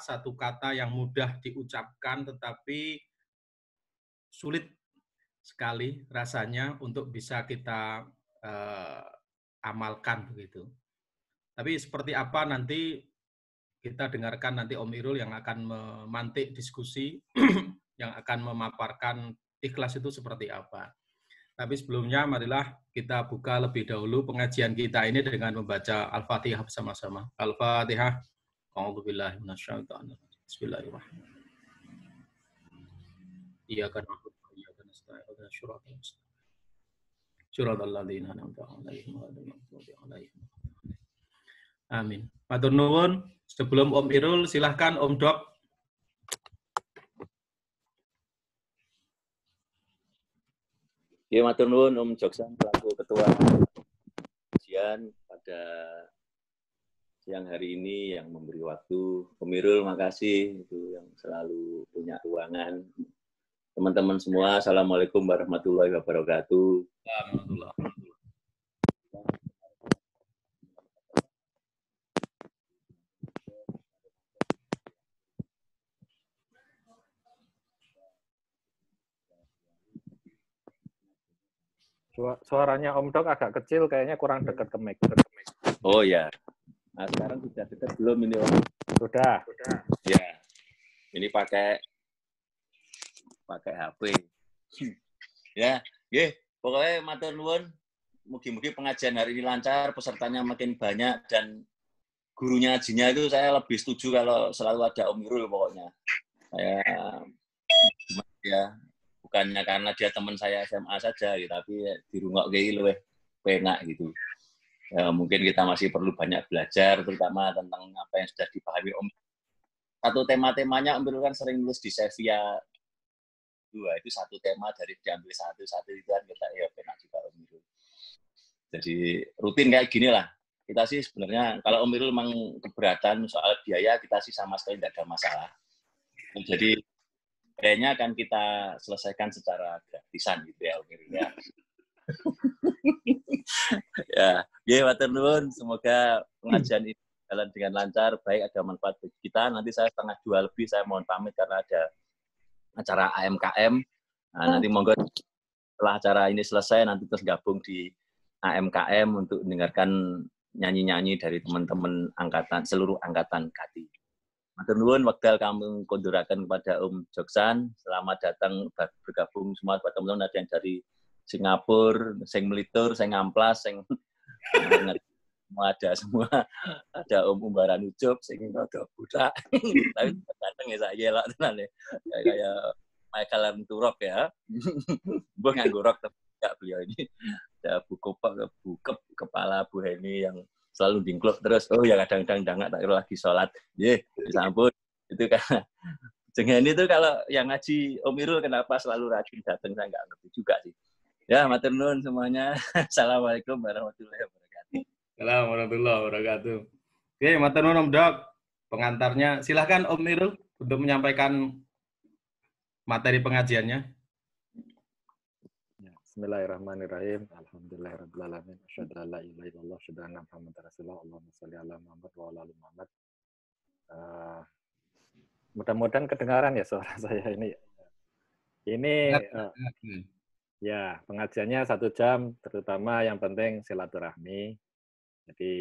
satu kata yang mudah diucapkan tetapi sulit sekali rasanya untuk bisa kita amalkan begitu. Tapi seperti apa nanti kita dengarkan nanti Om Irul yang akan memantik diskusi, yang akan memaparkan ikhlas itu seperti apa. Tapi sebelumnya marilah kita buka lebih dahulu pengajian kita ini dengan membaca Al-Fatihah bersama-sama. Al-Fatihah. A'udzubillahi minasyaitonir rajim. Bismillahirrahmanirrahim. Iyyaka na'budu wa iyyaka nasta'in. Ihdinas siratal mustaqim. Siratal ladzina an'amta 'alaihim ghairil maghdubi 'alaihim. Amin. Matur nuwun. Sebelum Om Irul, silahkan Om Dok. Ya, matur nuwun Om Joksan selaku ketua kajian pada siang hari ini yang memberi waktu. Om Irul, makasih itu yang selalu punya ruangan. Teman-teman semua, assalamualaikum warahmatullahi wabarakatuh. Suaranya Om Dok agak kecil, kayaknya kurang dekat ke mic. Oh ya, nah, sekarang sudah dekat belum ini Om? Sudah. Ya, ini pakai HP. Ya, pokoknya matur nuwun. Mugi-mugi pengajian hari ini lancar, pesertanya makin banyak dan gurunya ngajinya itu saya lebih setuju kalau selalu ada Om Irul pokoknya. Saya ya bukannya karena dia teman saya SMA saja gitu, tapi di rumah kayak lebih penak gitu. Ya, mungkin kita masih perlu banyak belajar terutama tentang apa yang sudah dipahami Om. Satu tema-temanya Om Irul kan sering nulis di Sevilla 2, itu satu tema dari diambil satu itu kan kita ya penak juga Om Irul. Jadi rutin kayak gini lah. Kita sih sebenarnya kalau Om Irul memang keberatan soal biaya, kita sih sama sekali tidak ada masalah. Jadi kayaknya akan kita selesaikan secara gratisan gitu ya Om Irul ya. Ya, matur nuwun. Semoga pengajian ini jalan dengan lancar, baik ada manfaat bagi kita. Nanti saya 1:30 lebih saya mohon pamit karena ada acara AMKM. Nah, nanti monggo setelah acara ini selesai nanti terus gabung di AMKM untuk mendengarkan nyanyi-nyanyi dari teman-teman seluruh angkatan Kati. Matur nuwun wekdal kami konduraken kepada Om Joksan. Selamat datang bergabung semua teman-teman, ada yang dari Singapura, sing Melitur, sing Amplas, sing ada semua. Ada Om Umbaran Ucup, sing rada budak. Tapi datang ya saya lah tenan ya. Kayak Michael Turok ya. Mbah nganggo rok tapi enggak beliau ini. Ada Bu Kep, kepala Bu Heni yang selalu dingklok terus. Oh ya kadang-kadang dangak tak kira lagi sholat. Disampun. Itu kan. Jengen itu kalau yang ngaji Om Irul kenapa selalu rajin datang saya nggak ngerti juga sih. Ya, matur nuwun semuanya. Assalamualaikum warahmatullahi wabarakatuh. Assalamualaikum warahmatullahi wabarakatuh. Oke, matur nuwun Om Dok. Pengantarnya silahkan Om Irul untuk menyampaikan materi pengajiannya. Bismillahirrahmanirrahim. Alhamdulillahirabbil alamin. Asyhadu an la ilaha illallah, asyhadu anna Muhammadar Rasulullah. Allahumma shalli ala Muhammad wa ala ali Muhammad. Mudah-mudahan kedengaran ya suara saya ini. Ini ya, pengajiannya 1 jam, terutama yang penting silaturahmi. Jadi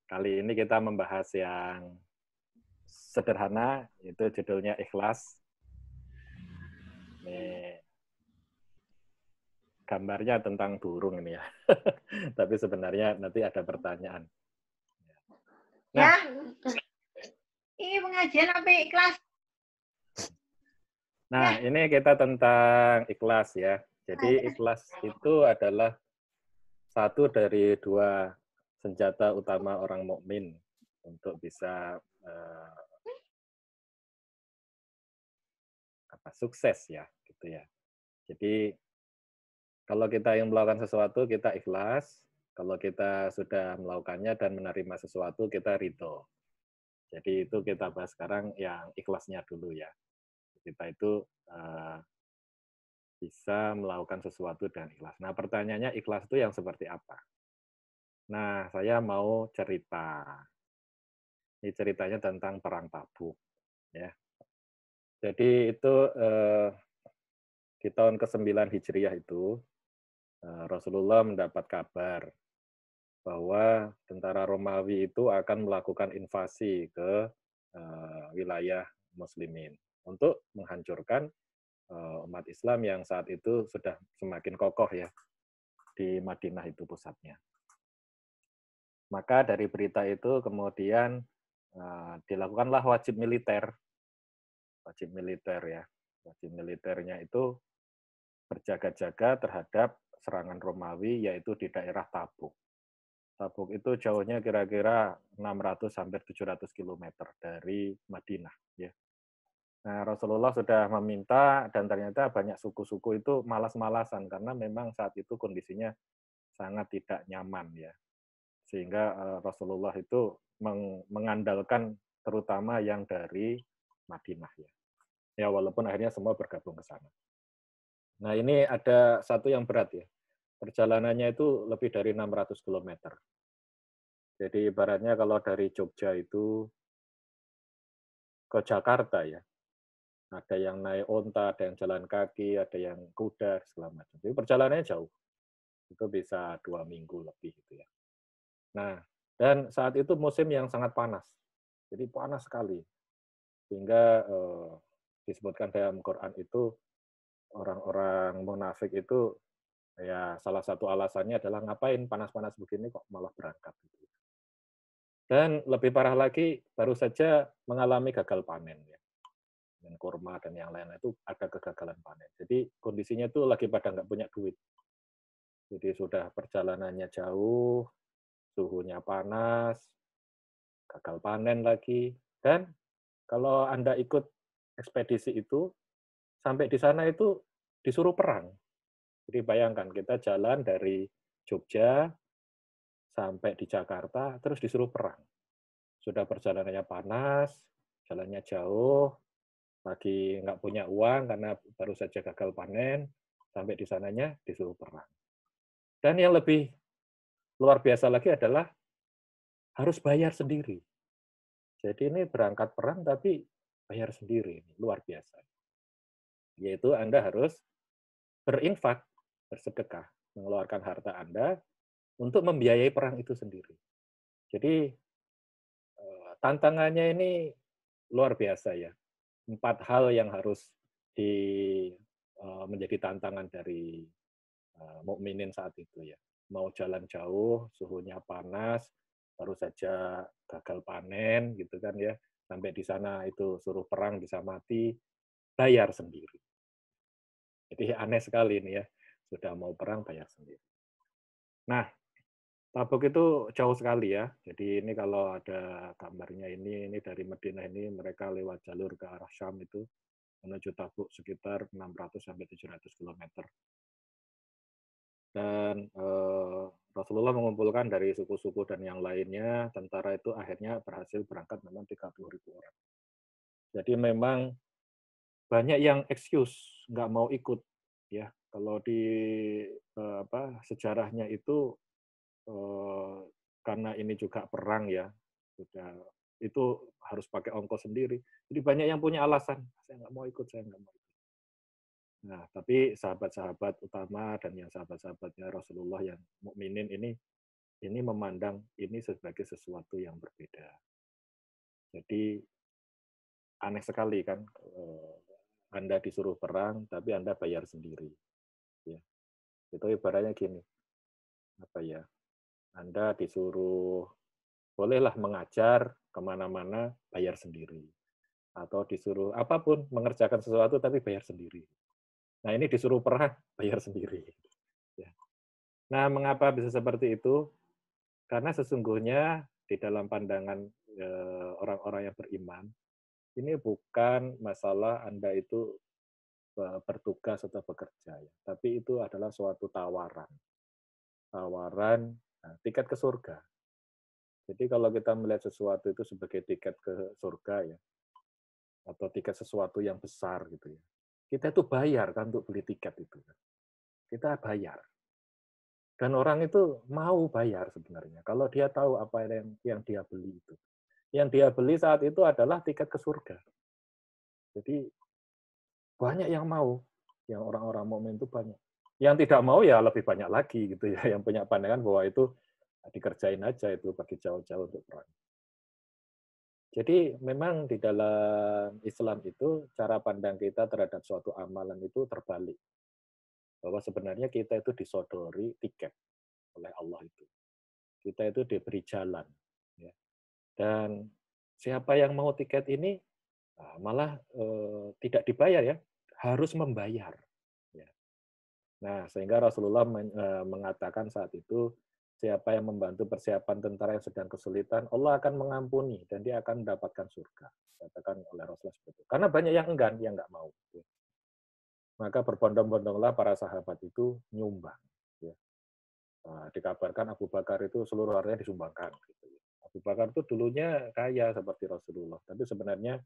kali ini kita membahas yang sederhana, itu judulnya ikhlas. Ini gambarnya tentang burung ini ya. Tapi sebenarnya nanti ada pertanyaan. Nah, ya, ini pengajian apa ikhlas? Nah, ini kita tentang ikhlas ya. Jadi ikhlas itu adalah satu dari 2 senjata utama orang mukmin untuk bisa sukses ya, gitu ya. Jadi kalau kita yang melakukan sesuatu kita ikhlas, kalau kita sudah melakukannya dan menerima sesuatu kita ridho. Jadi itu kita bahas sekarang yang ikhlasnya dulu ya. Kita itu bisa melakukan sesuatu dengan ikhlas. Nah, pertanyaannya ikhlas itu yang seperti apa? Nah, saya mau cerita. Ini ceritanya tentang perang Tabuk, ya. Jadi itu di tahun ke-9 Hijriah itu Rasulullah mendapat kabar bahwa tentara Romawi itu akan melakukan invasi ke wilayah Muslimin untuk menghancurkan umat Islam yang saat itu sudah semakin kokoh ya di Madinah itu pusatnya. Maka dari berita itu kemudian dilakukanlah wajib militer ya. Wajib militernya itu berjaga-jaga terhadap serangan Romawi yaitu di daerah Tabuk. Tabuk itu jauhnya kira-kira 600 sampai 700 km dari Madinah ya. Nah, Rasulullah sudah meminta dan ternyata banyak suku-suku itu malas-malasan karena memang saat itu kondisinya sangat tidak nyaman ya. Sehingga Rasulullah itu mengandalkan terutama yang dari Madinah ya. Ya walaupun akhirnya semua bergabung ke sana. Nah, ini ada satu yang berat ya. Perjalanannya itu lebih dari 600 km. Jadi ibaratnya kalau dari Jogja itu ke Jakarta ya, ada yang naik onta, ada yang jalan kaki, ada yang kuda, segala macam. Jadi perjalanannya jauh. Itu bisa 2 minggu lebih gitu ya. Nah, dan saat itu musim yang sangat panas. Jadi panas sekali. Sehingga disebutkan dalam Quran itu orang-orang munafik itu ya salah satu alasannya adalah ngapain panas-panas begini kok malah berangkat. Dan lebih parah lagi baru saja mengalami gagal panen ya. Dan kurma dan yang lain itu ada kegagalan panen. Jadi kondisinya itu lagi pada nggak punya duit. Jadi sudah perjalanannya jauh, suhunya panas, gagal panen lagi. Dan kalau Anda ikut ekspedisi itu, sampai di sana itu disuruh perang. Jadi bayangkan kita jalan dari Jogja sampai di Jakarta, terus disuruh perang. Sudah perjalanannya panas, jalannya jauh, lagi nggak punya uang karena baru saja gagal panen, sampai di sananya disuruh perang. Dan yang lebih luar biasa lagi adalah harus bayar sendiri. Jadi ini berangkat perang tapi bayar sendiri, luar biasa. Yaitu Anda harus berinfak, bersedekah, mengeluarkan harta Anda untuk membiayai perang itu sendiri. Jadi tantangannya ini luar biasa ya. 4 hal yang harus menjadi tantangan dari mukminin saat itu ya. Mau jalan jauh, suhunya panas, baru saja gagal panen gitu kan ya. Sampai di sana itu suruh perang bisa mati, bayar sendiri. Jadi aneh sekali ini ya. Sudah mau perang bayar sendiri. Nah, Tabuk itu jauh sekali ya. Jadi ini kalau ada gambarnya ini dari Madinah ini mereka lewat jalur ke arah Syam itu menuju Tabuk sekitar 600 sampai 700 km. Dan Rasulullah mengumpulkan dari suku-suku dan yang lainnya, tentara itu akhirnya berhasil berangkat memang 30.000 orang. Jadi memang banyak yang excuse nggak mau ikut ya. Kalau di sejarahnya itu karena ini juga perang ya, sudah itu harus pakai ongkos sendiri. Jadi banyak yang punya alasan, saya nggak mau ikut, saya nggak mau ikut. Nah, tapi sahabat-sahabat utama dan yang sahabat-sahabatnya Rasulullah yang mukminin ini memandang ini sebagai sesuatu yang berbeda. Jadi aneh sekali kan, Anda disuruh perang, tapi Anda bayar sendiri. Ya. Itu ibaratnya gini, apa ya? Anda disuruh bolehlah mengajar kemana-mana bayar sendiri. Atau disuruh apapun, mengerjakan sesuatu tapi bayar sendiri. Nah ini disuruh perang, bayar sendiri. Ya. Nah mengapa bisa seperti itu? Karena sesungguhnya di dalam pandangan orang-orang yang beriman, ini bukan masalah Anda itu bertugas atau bekerja, ya. Tapi itu adalah suatu tawaran. Tawaran tiket ke surga. Jadi kalau kita melihat sesuatu itu sebagai tiket ke surga ya, atau tiket sesuatu yang besar gitu ya, kita itu bayar kan untuk beli tiket itu. Kita bayar. Dan orang itu mau bayar sebenarnya kalau dia tahu apa yang dia beli itu. Yang dia beli saat itu adalah tiket ke surga. Jadi banyak yang mau, yang orang-orang mukmin itu banyak. Yang tidak mau ya lebih banyak lagi gitu ya, yang punya pandangan bahwa itu dikerjain aja itu bagi jauh-jauh untuk perang. Jadi memang di dalam Islam itu cara pandang kita terhadap suatu amalan itu terbalik. Bahwa sebenarnya kita itu disodori tiket oleh Allah itu. Kita itu diberi jalan. Ya. Dan siapa yang mau tiket ini malah tidak dibayar ya, harus membayar. Ya. Nah, sehingga Rasulullah mengatakan saat itu, siapa yang membantu persiapan tentara yang sedang kesulitan, Allah akan mengampuni dan dia akan mendapatkan surga. Katakan oleh Rasulullah seperti itu. Karena banyak yang enggan, yang nggak mau. Maka berbondong-bondonglah para sahabat itu nyumbang. Ya. Nah, dikabarkan Abu Bakar itu seluruh hartanya disumbangkan. Gitu. Abu Bakar itu dulunya kaya seperti Rasulullah, tapi sebenarnya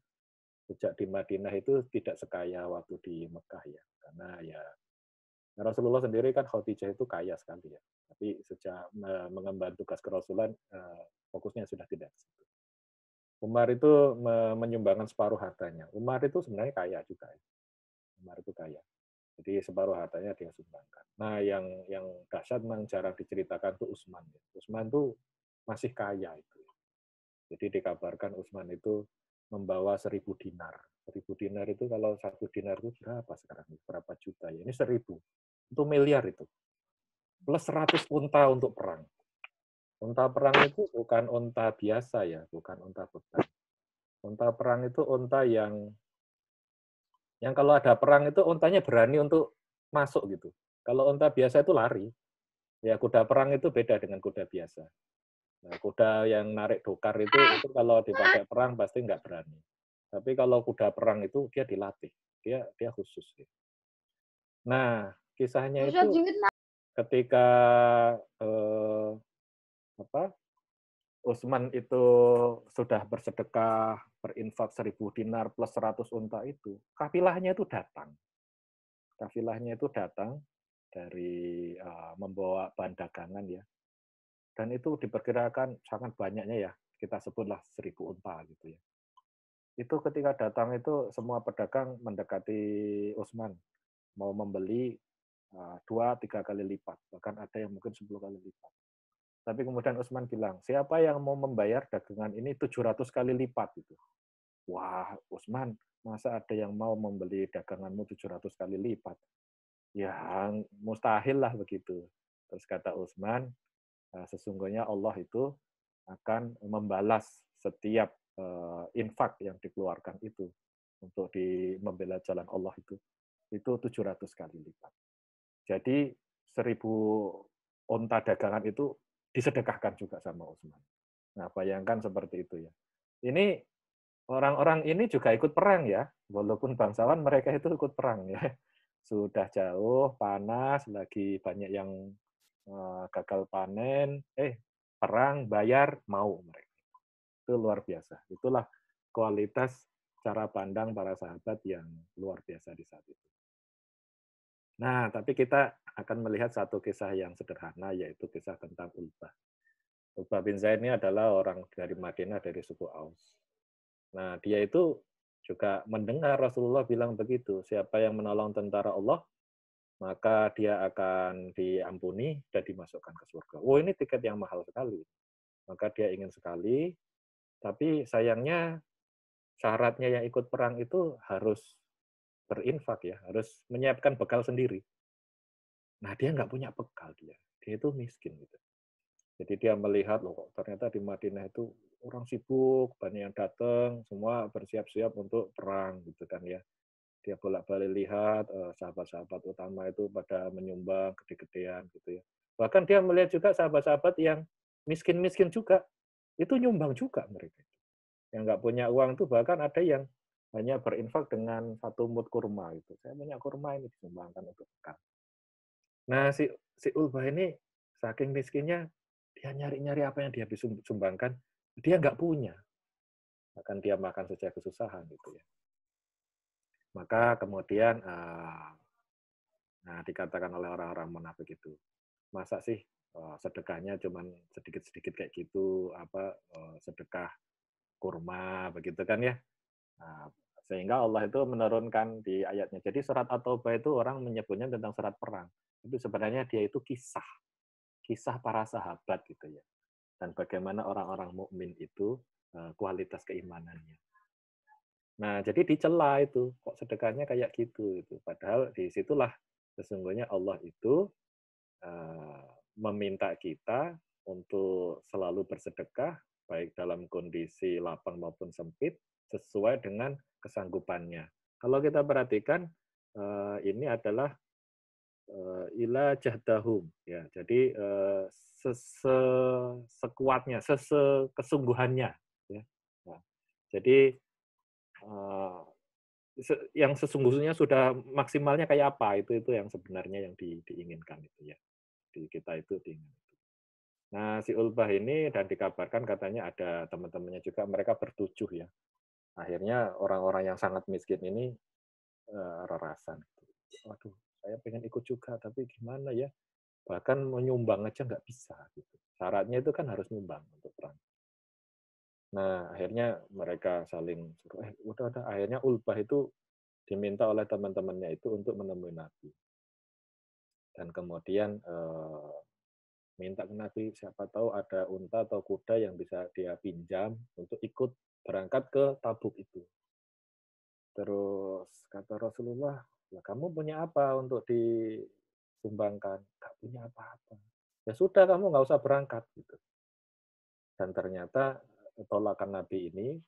sejak di Madinah itu tidak sekaya waktu di Mekah ya. Karena ya Rasulullah sendiri kan Khadijah itu kaya sekali ya. Tapi sejak mengemban tugas kerasulan, fokusnya sudah tidak ke situ. Umar itu menyumbangkan separuh hartanya. Umar itu sebenarnya kaya juga. Ya. Umar itu kaya. Jadi separuh hartanya dia sumbangkan. Nah, yang dahsyat memang jarang diceritakan itu Utsman. Ya. Utsman itu masih kaya itu. Jadi dikabarkan Utsman itu membawa 1.000 dinar. 1.000 dinar itu kalau 1 dinar itu berapa sekarang? Berapa juta ya? Ini 1.000. Itu miliar itu. Plus 100 unta untuk perang. Unta perang itu bukan unta biasa ya, bukan unta beban. Unta perang itu unta yang kalau ada perang itu untanya berani untuk masuk gitu. Kalau unta biasa itu lari. Ya kuda perang itu beda dengan kuda biasa. Nah, kuda yang narik dokar itu kalau dipakai perang pasti nggak berani. Tapi kalau kuda perang itu dia dilatih, dia khusus. Nah, kisahnya itu ketika Utsman itu sudah bersedekah, berinfak 1.000 dinar plus 100 unta itu, kafilahnya itu datang. Kafilahnya itu datang dari membawa bahan dagangan ya. Dan itu diperkirakan sangat banyaknya ya, kita sebutlah 1.000 unta gitu ya. Itu ketika datang itu semua pedagang mendekati Utsman, mau membeli 2-3 kali lipat, bahkan ada yang mungkin 10 kali lipat. Tapi kemudian Utsman bilang, siapa yang mau membayar dagangan ini 700 kali lipat gitu. Wah, Utsman, masa ada yang mau membeli daganganmu 700 kali lipat? Ya, mustahil lah begitu. Terus kata Utsman, sesungguhnya Allah itu akan membalas setiap infak yang dikeluarkan itu untuk membela jalan Allah itu 700 kali lipat. Jadi 1.000 unta dagangan itu disedekahkan juga sama Utsman. Nah, bayangkan seperti itu ya. Ini orang-orang ini juga ikut perang ya, walaupun bangsawan mereka itu ikut perang ya. Sudah jauh, panas, lagi banyak yang gagal panen, perang, bayar, mau mereka. Itu luar biasa. Itulah kualitas cara pandang para sahabat yang luar biasa di saat itu. Nah, tapi kita akan melihat satu kisah yang sederhana, yaitu kisah tentang Ulbah. Ulbah bin Zaid ini adalah orang dari Madinah, dari suku Aus. Nah, dia itu juga mendengar Rasulullah bilang begitu, siapa yang menolong tentara Allah, maka dia akan diampuni dan dimasukkan ke surga. Oh, ini tiket yang mahal sekali. Maka dia ingin sekali, tapi sayangnya syaratnya yang ikut perang itu harus berinfak ya, harus menyiapkan bekal sendiri. Nah, dia nggak punya bekal dia itu miskin gitu. Jadi dia melihat loh kok ternyata di Madinah itu orang sibuk, banyak yang datang, semua bersiap-siap untuk perang gitu kan ya. Dia bolak-balik lihat sahabat-sahabat utama itu pada menyumbang gede-gedean gitu ya. Bahkan dia melihat juga sahabat-sahabat yang miskin-miskin juga, itu nyumbang juga mereka. Yang nggak punya uang itu bahkan ada yang hanya berinfak dengan 1 mud kurma gitu. Saya punya kurma ini disumbangkan untuk bekal. Nah, si Ulbah ini saking miskinnya, dia nyari-nyari apa yang dia bisa sumbangkan, dia nggak punya. Bahkan dia makan saja kesusahan gitu ya. Maka kemudian dikatakan oleh orang-orang munafik itu, masa sih sedekahnya cuman sedikit-sedikit kayak gitu, sedekah kurma, begitu kan ya. Nah, sehingga Allah itu menurunkan di ayatnya. Jadi surat At-Taubah itu orang menyebutnya tentang surat perang. Itu sebenarnya dia itu kisah para sahabat gitu ya. Dan bagaimana orang-orang mukmin itu kualitas keimanannya. Nah, jadi dicela itu, kok sedekahnya kayak gitu itu. Padahal disitulah sesungguhnya Allah itu meminta kita untuk selalu bersedekah, baik dalam kondisi lapang maupun sempit, sesuai dengan kesanggupannya. Kalau kita perhatikan, ini adalah ila jahdahum, ya. Jadi sekuatnya, kesungguhannya, ya. Nah, jadi yang sesungguhnya sudah maksimalnya kayak apa, itu yang sebenarnya yang diinginkan itu ya. Di kita itu diinginkan. Nah, si Ulbah ini dan dikabarkan katanya ada teman-temannya juga, mereka bertujuh ya. Akhirnya orang-orang yang sangat miskin ini rerasan. Waduh, saya pengen ikut juga, tapi gimana ya? Bahkan menyumbang aja nggak bisa. Gitu. Syaratnya itu kan harus nyumbang untuk perang. Nah, akhirnya mereka saling suruh, udah. Akhirnya Ulbah itu diminta oleh teman-temannya itu untuk menemui Nabi. Dan kemudian minta ke Nabi, siapa tahu ada unta atau kuda yang bisa dia pinjam untuk ikut berangkat ke Tabuk itu. Terus kata Rasulullah, ya kamu punya apa untuk disumbangkan? Gak punya apa-apa. Ya sudah, kamu nggak usah berangkat. Gitu. Dan ternyata tolakan Nabi ini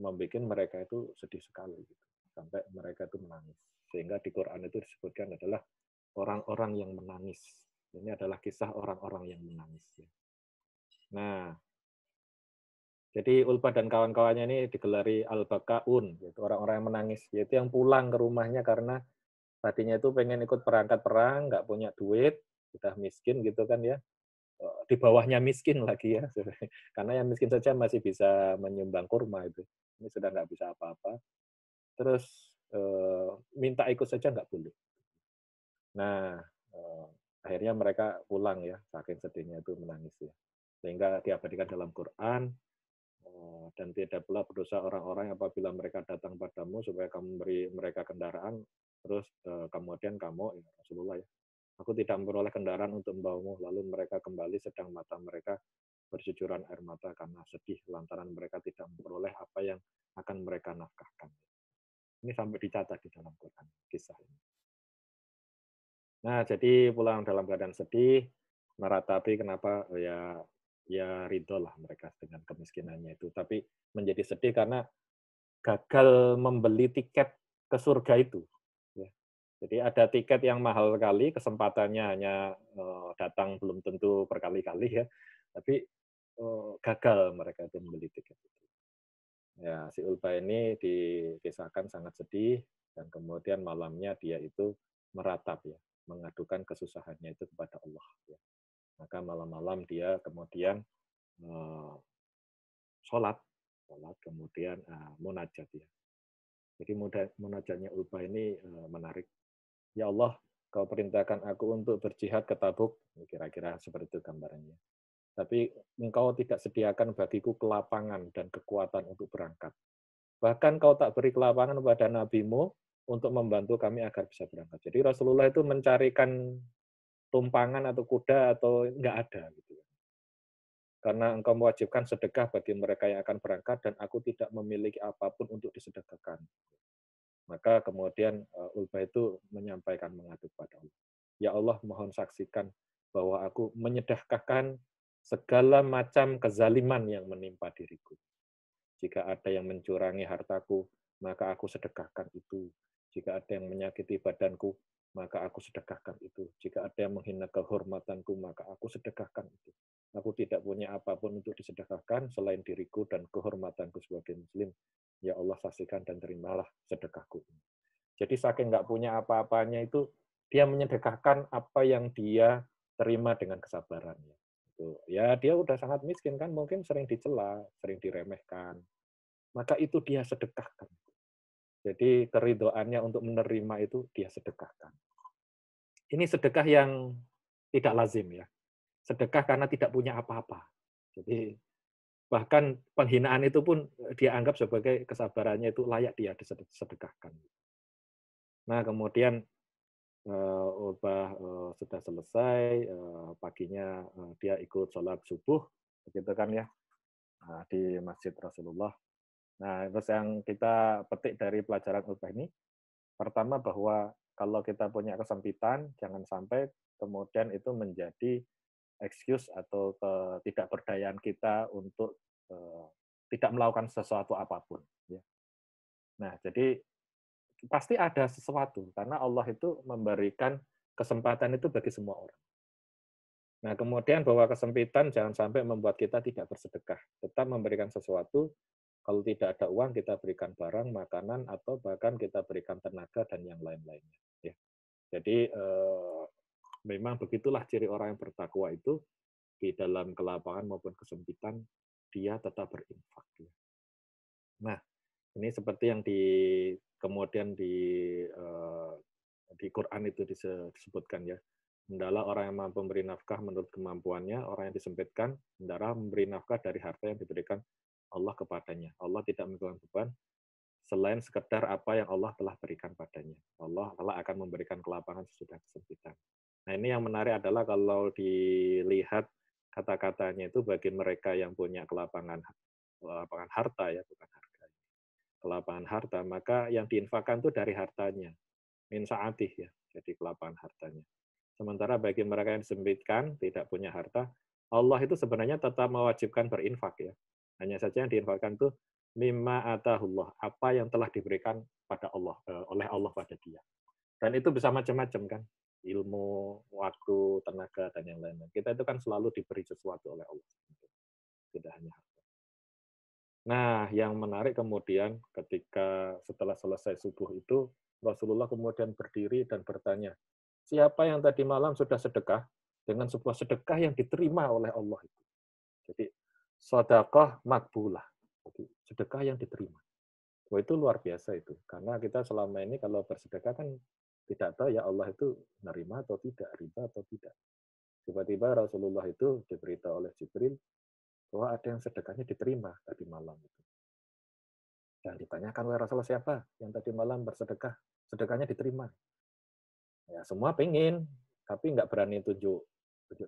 membuat mereka itu sedih sekali. Gitu. Sampai mereka itu menangis. Sehingga di Quran itu disebutkan adalah orang-orang yang menangis. Ini adalah kisah orang-orang yang menangis. Nah, jadi Ulbah dan kawan-kawannya ini digelari Al-Bakaun, yaitu orang-orang yang menangis, yaitu yang pulang ke rumahnya karena tadinya itu pengen ikut perangkat perang, nggak punya duit, sudah miskin gitu kan ya, di bawahnya miskin lagi ya, karena yang miskin saja masih bisa menyumbang kurma itu, ini sudah nggak bisa apa-apa, terus minta ikut saja nggak boleh. Nah, akhirnya mereka pulang ya, saking sedihnya itu menangis ya, sehingga diabadikan dalam Quran. Dan tidak pula berdosa orang-orang apabila mereka datang padamu supaya kamu beri mereka kendaraan, terus kemudian kamu, ya Rasulullah ya, aku tidak memperoleh kendaraan untuk membawamu, lalu mereka kembali sedang mata mereka bercucuran air mata karena sedih lantaran mereka tidak memperoleh apa yang akan mereka nafkahkan. Ini sampai dicatat di dalam Quran kisah ini. Nah, jadi pulang dalam keadaan sedih, meratapi kenapa ya ridho lah mereka dengan kemiskinannya itu. Tapi menjadi sedih karena gagal membeli tiket ke surga itu. Ya. Jadi ada tiket yang mahal sekali, kesempatannya hanya datang belum tentu berkali-kali ya. Tapi gagal mereka itu membeli tiket itu. Ya, si Ulbah ini dikisahkan sangat sedih dan kemudian malamnya dia itu meratap ya, mengadukan kesusahannya itu kepada Allah. Ya. Maka malam-malam dia kemudian sholat kemudian munajat ya. Jadi munajatnya Ulbah ini menarik. Ya Allah, kau perintahkan aku untuk berjihad ke Tabuk, kira-kira seperti itu gambarannya. Tapi engkau tidak sediakan bagiku kelapangan dan kekuatan untuk berangkat. Bahkan kau tak beri kelapangan pada nabimu untuk membantu kami agar bisa berangkat. Jadi Rasulullah itu mencarikan tumpangan atau kuda atau enggak ada gitu. Karena engkau mewajibkan sedekah bagi mereka yang akan berangkat dan aku tidak memiliki apapun untuk disedekahkan. Maka kemudian Ulbah itu menyampaikan mengadu pada Allah. Ya Allah, mohon saksikan bahwa aku menyedekahkan segala macam kezaliman yang menimpa diriku. Jika ada yang mencurangi hartaku, maka aku sedekahkan itu. Jika ada yang menyakiti badanku, maka aku sedekahkan itu. Jika ada yang menghina kehormatanku, maka aku sedekahkan itu. Aku tidak punya apapun untuk disedekahkan selain diriku dan kehormatanku sebagai muslim. Ya Allah, saksikan dan terimalah sedekahku. Jadi saking nggak punya apa-apanya itu, dia menyedekahkan apa yang dia terima dengan kesabarannya. Ya dia udah sangat miskin kan, mungkin sering dicela, sering diremehkan. Maka itu dia sedekahkan. Jadi keridhoannya untuk menerima itu dia sedekahkan. Ini sedekah yang tidak lazim ya. Sedekah karena tidak punya apa-apa. Jadi Bahkan penghinaan itu pun dia anggap sebagai kesabarannya itu layak dia disedekahkan. Nah, kemudian Utbah sudah selesai, paginya dia ikut sholat subuh, begitu kan ya, di Masjid Rasulullah. Nah, terus yang kita petik dari pelajaran Utbah ini, pertama bahwa kalau kita punya kesempitan, jangan sampai kemudian itu menjadi excuse atau ketidakberdayaan kita untuk tidak melakukan sesuatu apapun. Ya. Nah, jadi pasti ada sesuatu, karena Allah itu memberikan kesempatan itu bagi semua orang. Nah, kemudian bahwa kesempitan jangan sampai membuat kita tidak bersedekah. Tetap memberikan sesuatu, kalau tidak ada uang, kita berikan barang, makanan, atau bahkan kita berikan tenaga dan yang lain-lainnya. Ya. Jadi, memang begitulah ciri orang yang bertakwa itu, di dalam kelapangan maupun kesempitan, dia tetap berinfak. Nah, ini seperti yang kemudian di Quran itu disebutkan ya. Hendaklah orang yang mampu memberi nafkah menurut kemampuannya, orang yang disempitkan, hendaklah memberi nafkah dari harta yang diberikan Allah kepadanya. Allah tidak memberikan beban selain sekedar apa yang Allah telah berikan padanya. Allah akan memberikan kelapangan sesudah kesempitan. Nah, ini yang menarik adalah kalau dilihat kata-katanya itu bagi mereka yang punya kelapangan harta ya, bukan harga. Kelapangan harta, maka yang diinfakkan itu dari hartanya. Min sa'atih ya, jadi kelapangan hartanya. Sementara bagi mereka yang disempitkan, tidak punya harta, Allah itu sebenarnya tetap mewajibkan berinfak ya. Hanya saja yang diinfakkan itu mimma atahullah, apa yang telah diberikan pada Allah oleh Allah pada dia. Dan itu bisa macam-macam kan, ilmu, waktu, tenaga dan yang lain-lain. Kita itu kan selalu diberi sesuatu oleh Allah, tidak hanya harta. Nah, yang menarik kemudian ketika setelah selesai subuh itu Rasulullah kemudian berdiri dan bertanya, siapa yang tadi malam sudah sedekah dengan sebuah sedekah yang diterima oleh Allah itu. Jadi sedekah makbulah, jadi sedekah yang diterima. Wah, itu luar biasa itu, karena kita selama ini kalau bersedekah kan tidak tahu ya Allah itu menerima atau tidak, riba atau tidak. Tiba-tiba Rasulullah itu diberitahu oleh Jibril bahwa ada yang sedekahnya diterima tadi malam itu. Dan ditanyakan oleh Rasulullah, siapa yang tadi malam bersedekah, sedekahnya diterima. Ya semua pengen, tapi nggak berani tunjuk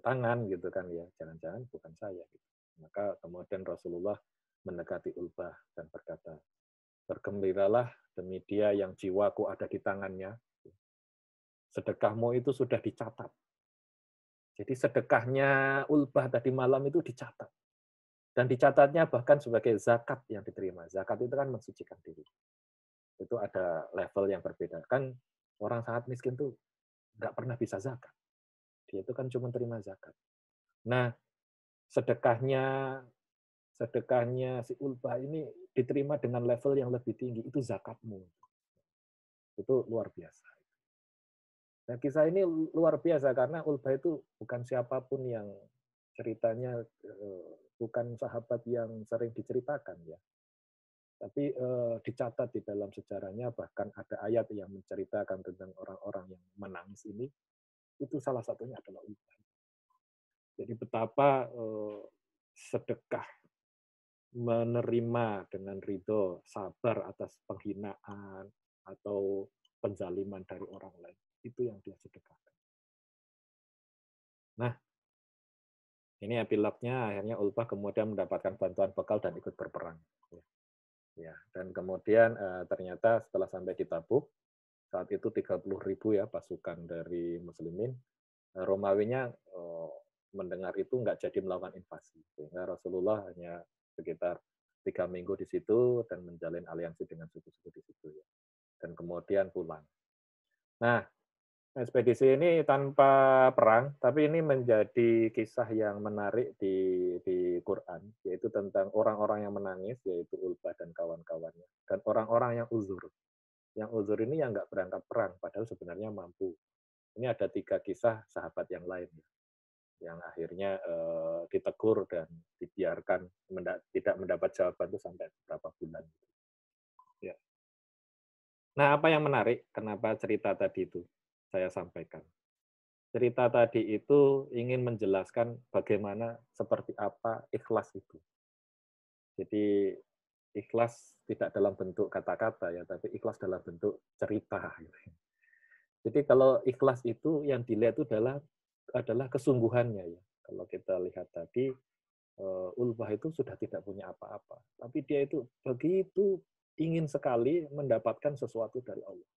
tangan gitu kan ya, jangan-jangan bukan saya. Gitu. Maka kemudian Rasulullah mendekati Ulbah dan berkata, bergembiralah demi dia yang jiwaku ada di tangannya. Sedekahmu itu sudah dicatat. Jadi sedekahnya Ulbah tadi malam itu dicatat. Dan dicatatnya bahkan sebagai zakat yang diterima. Zakat itu kan mensucikan diri. Itu ada level yang berbeda. Kan orang sangat miskin tuh nggak pernah bisa zakat. Dia itu kan cuma terima zakat. Nah, sedekahnya si Ulbah ini diterima dengan level yang lebih tinggi. Itu zakatmu. Itu luar biasa. Nah, kisah ini luar biasa karena Ulbah itu bukan siapapun yang ceritanya bukan sahabat yang sering diceritakan ya. Tapi dicatat di dalam sejarahnya, bahkan ada ayat yang menceritakan tentang orang-orang yang menangis ini, itu salah satunya adalah Ulbah. Jadi betapa sedekah menerima dengan ridho, sabar atas penghinaan atau penzaliman dari orang lain. Itu yang dia sedekahkan. Nah, ini epilognya akhirnya Ulbah kemudian mendapatkan bantuan bekal dan ikut berperang. Ya, dan kemudian ternyata setelah sampai di Tabuk, saat itu 30.000 ya pasukan dari Muslimin, Romawinya mendengar itu nggak jadi melakukan invasi, sehingga Rasulullah hanya sekitar 3 minggu di situ dan menjalin aliansi dengan suku-suku di situ ya, dan kemudian pulang. Nah, ekspedisi ini tanpa perang, tapi ini menjadi kisah yang menarik di Quran, yaitu tentang orang-orang yang menangis, yaitu Ulbah dan kawan-kawannya, dan orang-orang yang uzur. Yang uzur ini yang nggak berangkat perang, padahal sebenarnya mampu. Ini ada 3 kisah sahabat yang lain, yang akhirnya ditegur dan dibiarkan tidak mendapat jawaban itu sampai beberapa bulan. Ya. Nah, apa yang menarik? Kenapa cerita tadi itu saya sampaikan? Cerita tadi itu ingin menjelaskan bagaimana, seperti apa ikhlas itu. Jadi ikhlas tidak dalam bentuk kata-kata ya, tapi ikhlas dalam bentuk cerita. Jadi kalau ikhlas itu yang dilihat itu adalah kesungguhannya ya. Kalau kita lihat tadi, Ulbah itu sudah tidak punya apa-apa, tapi dia itu begitu ingin sekali mendapatkan sesuatu dari Allah.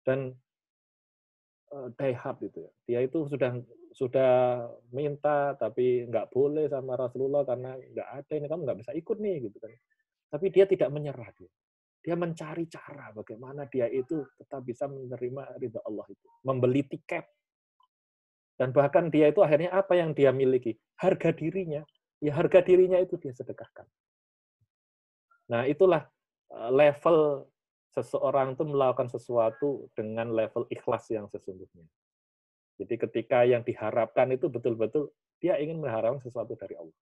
Dan die hard itu ya. Dia itu sudah minta tapi nggak boleh sama Rasulullah karena nggak ada ini, kamu nggak bisa ikut nih gitu kan. Tapi dia tidak menyerah dia. Dia mencari cara bagaimana dia itu tetap bisa menerima ridha Allah itu. Membeli tiket. Dan bahkan dia itu akhirnya apa yang dia miliki? Harga dirinya. Ya harga dirinya itu dia sedekahkan. Nah itulah level seseorang itu melakukan sesuatu dengan level ikhlas yang sesungguhnya. Jadi ketika yang diharapkan itu betul-betul dia ingin mengharapkan sesuatu dari Allah.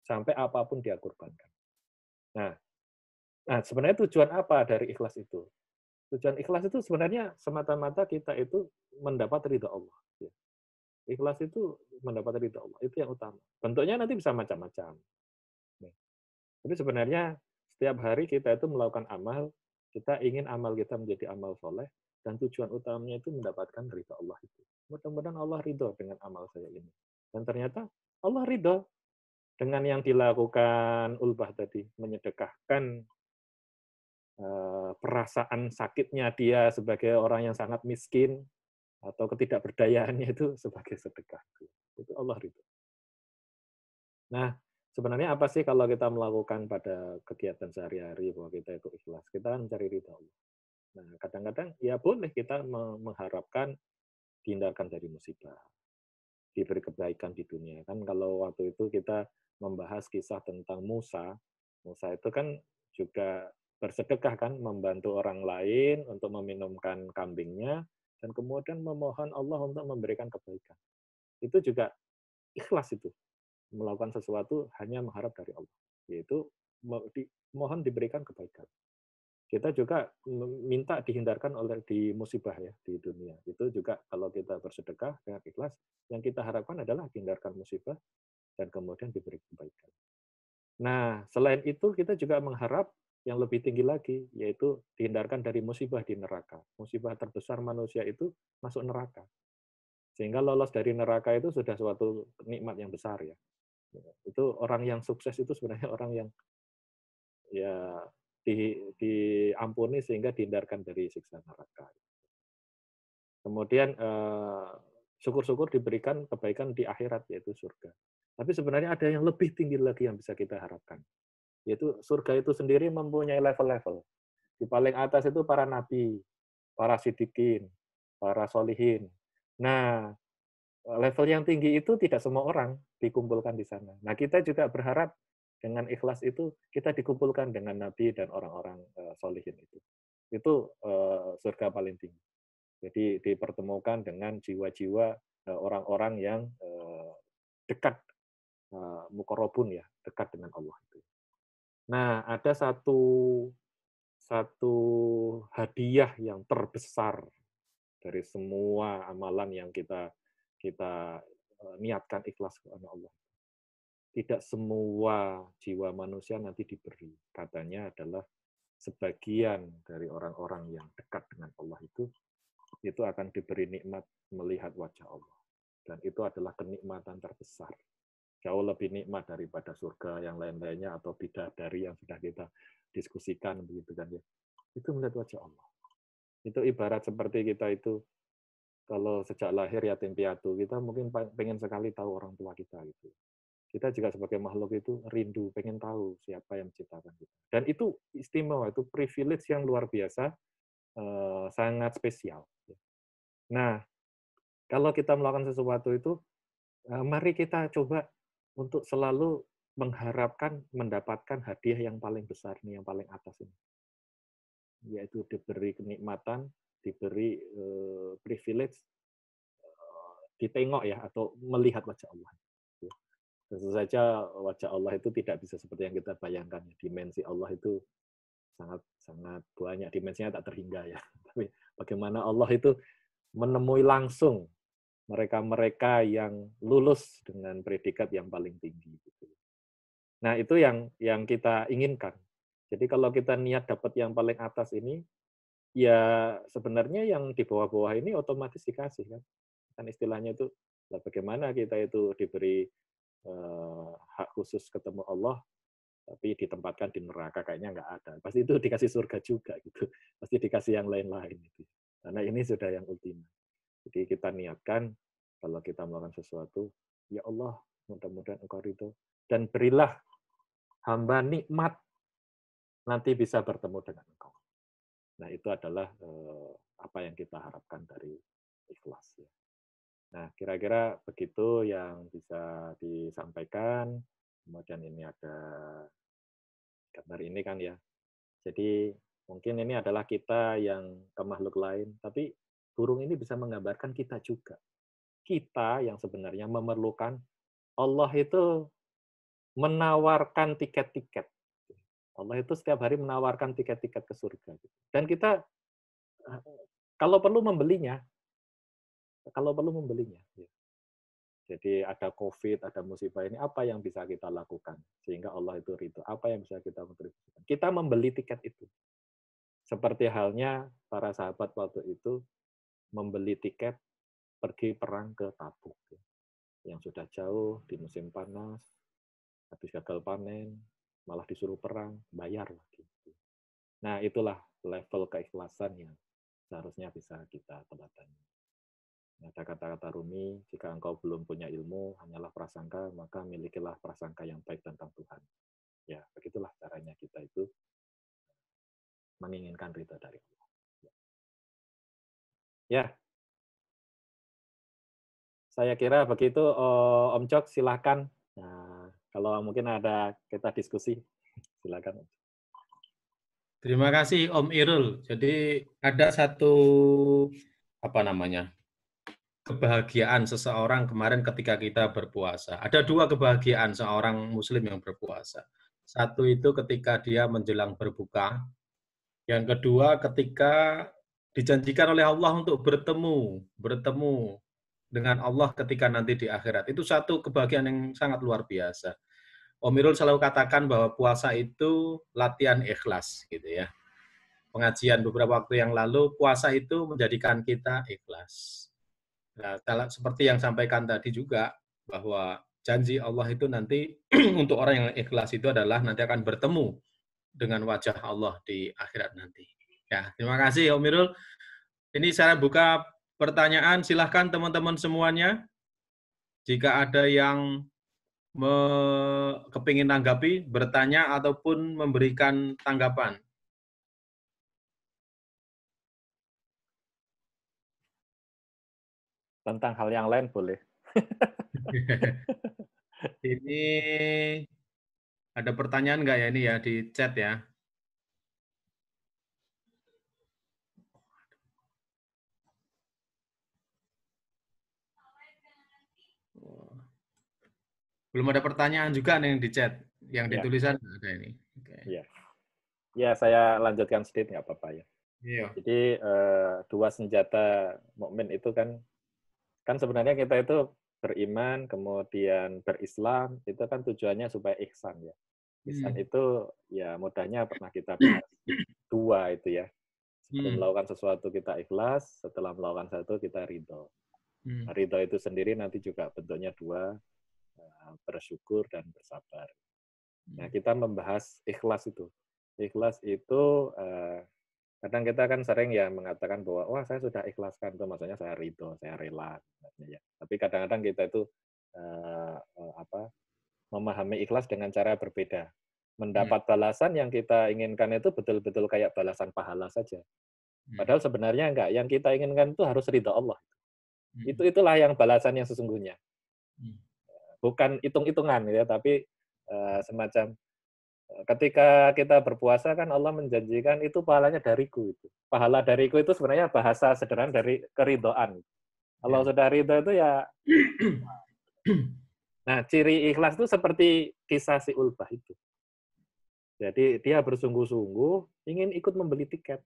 Sampai apapun dia korbankan. Nah sebenarnya tujuan apa dari ikhlas itu? Tujuan ikhlas itu sebenarnya semata-mata kita itu mendapat ridha Allah. Ikhlas itu mendapat ridha Allah. Itu yang utama. Bentuknya nanti bisa macam-macam. Tapi sebenarnya setiap hari kita itu melakukan amal, kita ingin amal kita menjadi amal soleh, dan tujuan utamanya itu mendapatkan ridha Allah itu. Mudah-mudahan Allah ridho dengan amal saya ini. Dan ternyata Allah ridho dengan yang dilakukan Ulbah tadi, menyedekahkan perasaan sakitnya dia sebagai orang yang sangat miskin, atau ketidakberdayaannya itu sebagai sedekah. Itu Allah ridho. Nah, sebenarnya apa sih kalau kita melakukan pada kegiatan sehari-hari bahwa kita itu ikhlas? Kita mencari ridha Allah. Nah, kadang-kadang ya boleh kita mengharapkan dihindarkan dari musibah, diberi kebaikan di dunia. Kan kalau waktu itu kita membahas kisah tentang Musa, Musa itu kan juga bersedekah kan, membantu orang lain untuk meminumkan kambingnya, dan kemudian memohon Allah untuk memberikan kebaikan. Itu juga ikhlas itu. Melakukan sesuatu hanya mengharap dari Allah. Yaitu mohon diberikan kebaikan. Kita juga minta dihindarkan oleh di musibah ya di dunia. Itu juga kalau kita bersedekah dengan ikhlas, yang kita harapkan adalah dihindarkan musibah dan kemudian diberi kebaikan. Nah, selain itu kita juga mengharap yang lebih tinggi lagi, yaitu dihindarkan dari musibah di neraka. Musibah terbesar manusia itu masuk neraka. Sehingga lolos dari neraka itu sudah suatu nikmat yang besar ya. Itu orang yang sukses itu sebenarnya orang yang ya diampuni sehingga dihindarkan dari siksa neraka. Kemudian syukur-syukur diberikan kebaikan di akhirat yaitu surga. Tapi sebenarnya ada yang lebih tinggi lagi yang bisa kita harapkan. Yaitu surga itu sendiri mempunyai level-level. Di paling atas itu para nabi, para sidikin, para solihin. Nah, level yang tinggi itu tidak semua orang dikumpulkan di sana. Nah, kita juga berharap dengan ikhlas itu kita dikumpulkan dengan nabi dan orang-orang solihin itu. Itu surga paling tinggi. Jadi dipertemukan dengan jiwa-jiwa orang-orang yang dekat, muqarrabun ya, dekat dengan Allah itu. Nah, ada satu hadiah yang terbesar dari semua amalan yang kita niatkan ikhlas kepada Allah. Tidak semua jiwa manusia nanti diberi. Katanya adalah sebagian dari orang-orang yang dekat dengan Allah itu akan diberi nikmat melihat wajah Allah. Dan itu adalah kenikmatan terbesar. Jauh lebih nikmat daripada surga yang lain-lainnya atau bidadari yang sudah kita diskusikan begitu kan ya. Itu melihat wajah Allah. Itu ibarat seperti kita itu kalau sejak lahir yatim piatu, kita mungkin pengen sekali tahu orang tua kita gitu. Kita juga sebagai makhluk itu rindu, pengen tahu siapa yang menciptakan kita. Dan itu istimewa, itu privilege yang luar biasa, sangat spesial. Nah, kalau kita melakukan sesuatu itu, mari kita coba untuk selalu mengharapkan mendapatkan hadiah yang paling besar nih, yang paling atas ini. Yaitu diberi kenikmatan, diberi privilege, ditengok ya, atau melihat wajah Allah. Tentu saja wajah Allah itu tidak bisa seperti yang kita bayangkan. Dimensi Allah itu sangat banyak, dimensinya tak terhingga ya. Tapi bagaimana Allah itu menemui langsung mereka-mereka yang lulus dengan predikat yang paling tinggi. Nah, itu yang kita inginkan. Jadi kalau kita niat dapat yang paling atas ini, ya sebenarnya yang di bawah-bawah ini otomatis dikasih kan. Kan istilahnya itu, lah bagaimana kita itu diberi hak khusus ketemu Allah, tapi ditempatkan di neraka, kayaknya nggak ada. Pasti itu dikasih surga juga gitu. Pasti dikasih yang lain-lain gitu. Karena ini sudah yang ultima. Jadi kita niatkan kalau kita melakukan sesuatu, ya Allah, mudah-mudahan Engkau ridho dan berilah hamba nikmat nanti bisa bertemu dengan Engkau. Nah, itu adalah apa yang kita harapkan dari ikhlas. Ya. Nah, kira-kira begitu yang bisa disampaikan. Kemudian ini ada gambar ini kan ya. Jadi mungkin ini adalah kita yang ke makhluk lain, tapi burung ini bisa menggambarkan kita juga. Kita yang sebenarnya memerlukan, Allah itu menawarkan tiket-tiket. Allah itu setiap hari menawarkan tiket-tiket ke surga. Dan kita kalau perlu membelinya. Jadi ada COVID, ada musibah ini, apa yang bisa kita lakukan? Sehingga Allah itu ridho. Apa yang bisa kita kontribusikan? Kita membeli tiket itu. Seperti halnya para sahabat waktu itu membeli tiket pergi perang ke Tabuk. Yang sudah jauh, di musim panas, habis gagal panen, malah disuruh perang, bayar lagi. Nah, itulah level keikhlasan yang seharusnya bisa kita teladani. Ada kata-kata Rumi, jika engkau belum punya ilmu, hanyalah prasangka, maka milikilah prasangka yang baik tentang Tuhan. Ya, begitulah caranya kita itu menginginkan ridha dari Allah. Ya, saya kira begitu. Om Cok, silakan. Nah, kalau mungkin ada kita diskusi, silakan. Terima kasih Om Irul. Jadi ada satu kebahagiaan seseorang kemarin ketika kita berpuasa. Ada dua kebahagiaan seorang Muslim yang berpuasa. Satu itu ketika dia menjelang berbuka. Yang kedua ketika dijanjikan oleh Allah untuk bertemu dengan Allah ketika nanti di akhirat. Itu satu kebahagiaan yang sangat luar biasa. Om Irul selalu katakan bahwa puasa itu latihan ikhlas, gitu ya. Pengajian beberapa waktu yang lalu, puasa itu menjadikan kita ikhlas. Nah, kalau seperti yang sampaikan tadi juga, bahwa janji Allah itu nanti untuk orang yang ikhlas itu adalah nanti akan bertemu dengan wajah Allah di akhirat nanti. Ya, terima kasih Om Irul. Ini saya buka pertanyaan, silahkan teman-teman semuanya. Jika ada yang kepingin tanggapi, bertanya, ataupun memberikan tanggapan. Tentang hal yang lain boleh. Ini ada pertanyaan nggak ya ini ya di chat ya? Belum ada pertanyaan juga nih yang di chat, yang ditulisan ada ini. Okay. Ya. Ya, saya lanjutkan sedikit nggak apa-apa ya. Iya. Jadi dua senjata mukmin itu kan sebenarnya kita itu beriman kemudian berislam itu kan tujuannya supaya ihsan ya. Ihsan itu ya mudahnya pernah kita bahas dua itu ya. Sebelum melakukan sesuatu kita ikhlas, setelah melakukan sesuatu kita ridho. Ridho itu sendiri nanti juga bentuknya dua, bersyukur dan bersabar. Nah, kita membahas ikhlas itu. Ikhlas itu kadang kita kan sering ya mengatakan bahwa wah saya sudah ikhlaskan, itu maksudnya saya ridho, saya rela. Ya. Tapi kadang-kadang kita itu memahami ikhlas dengan cara berbeda. Mendapat balasan yang kita inginkan itu betul-betul kayak balasan pahala saja. Padahal sebenarnya enggak. Yang kita inginkan itu harus ridho Allah. Itulah yang balasan yang sesungguhnya. Bukan hitung-hitungan ya, tapi semacam ketika kita berpuasa kan Allah menjanjikan itu pahalanya dariku itu. Pahala dariku itu sebenarnya bahasa sederhana dari keridhaan. Kalau sudah ridho itu ya. Nah, ciri ikhlas itu seperti kisah si Ulbah itu. Jadi dia bersungguh-sungguh ingin ikut membeli tiket.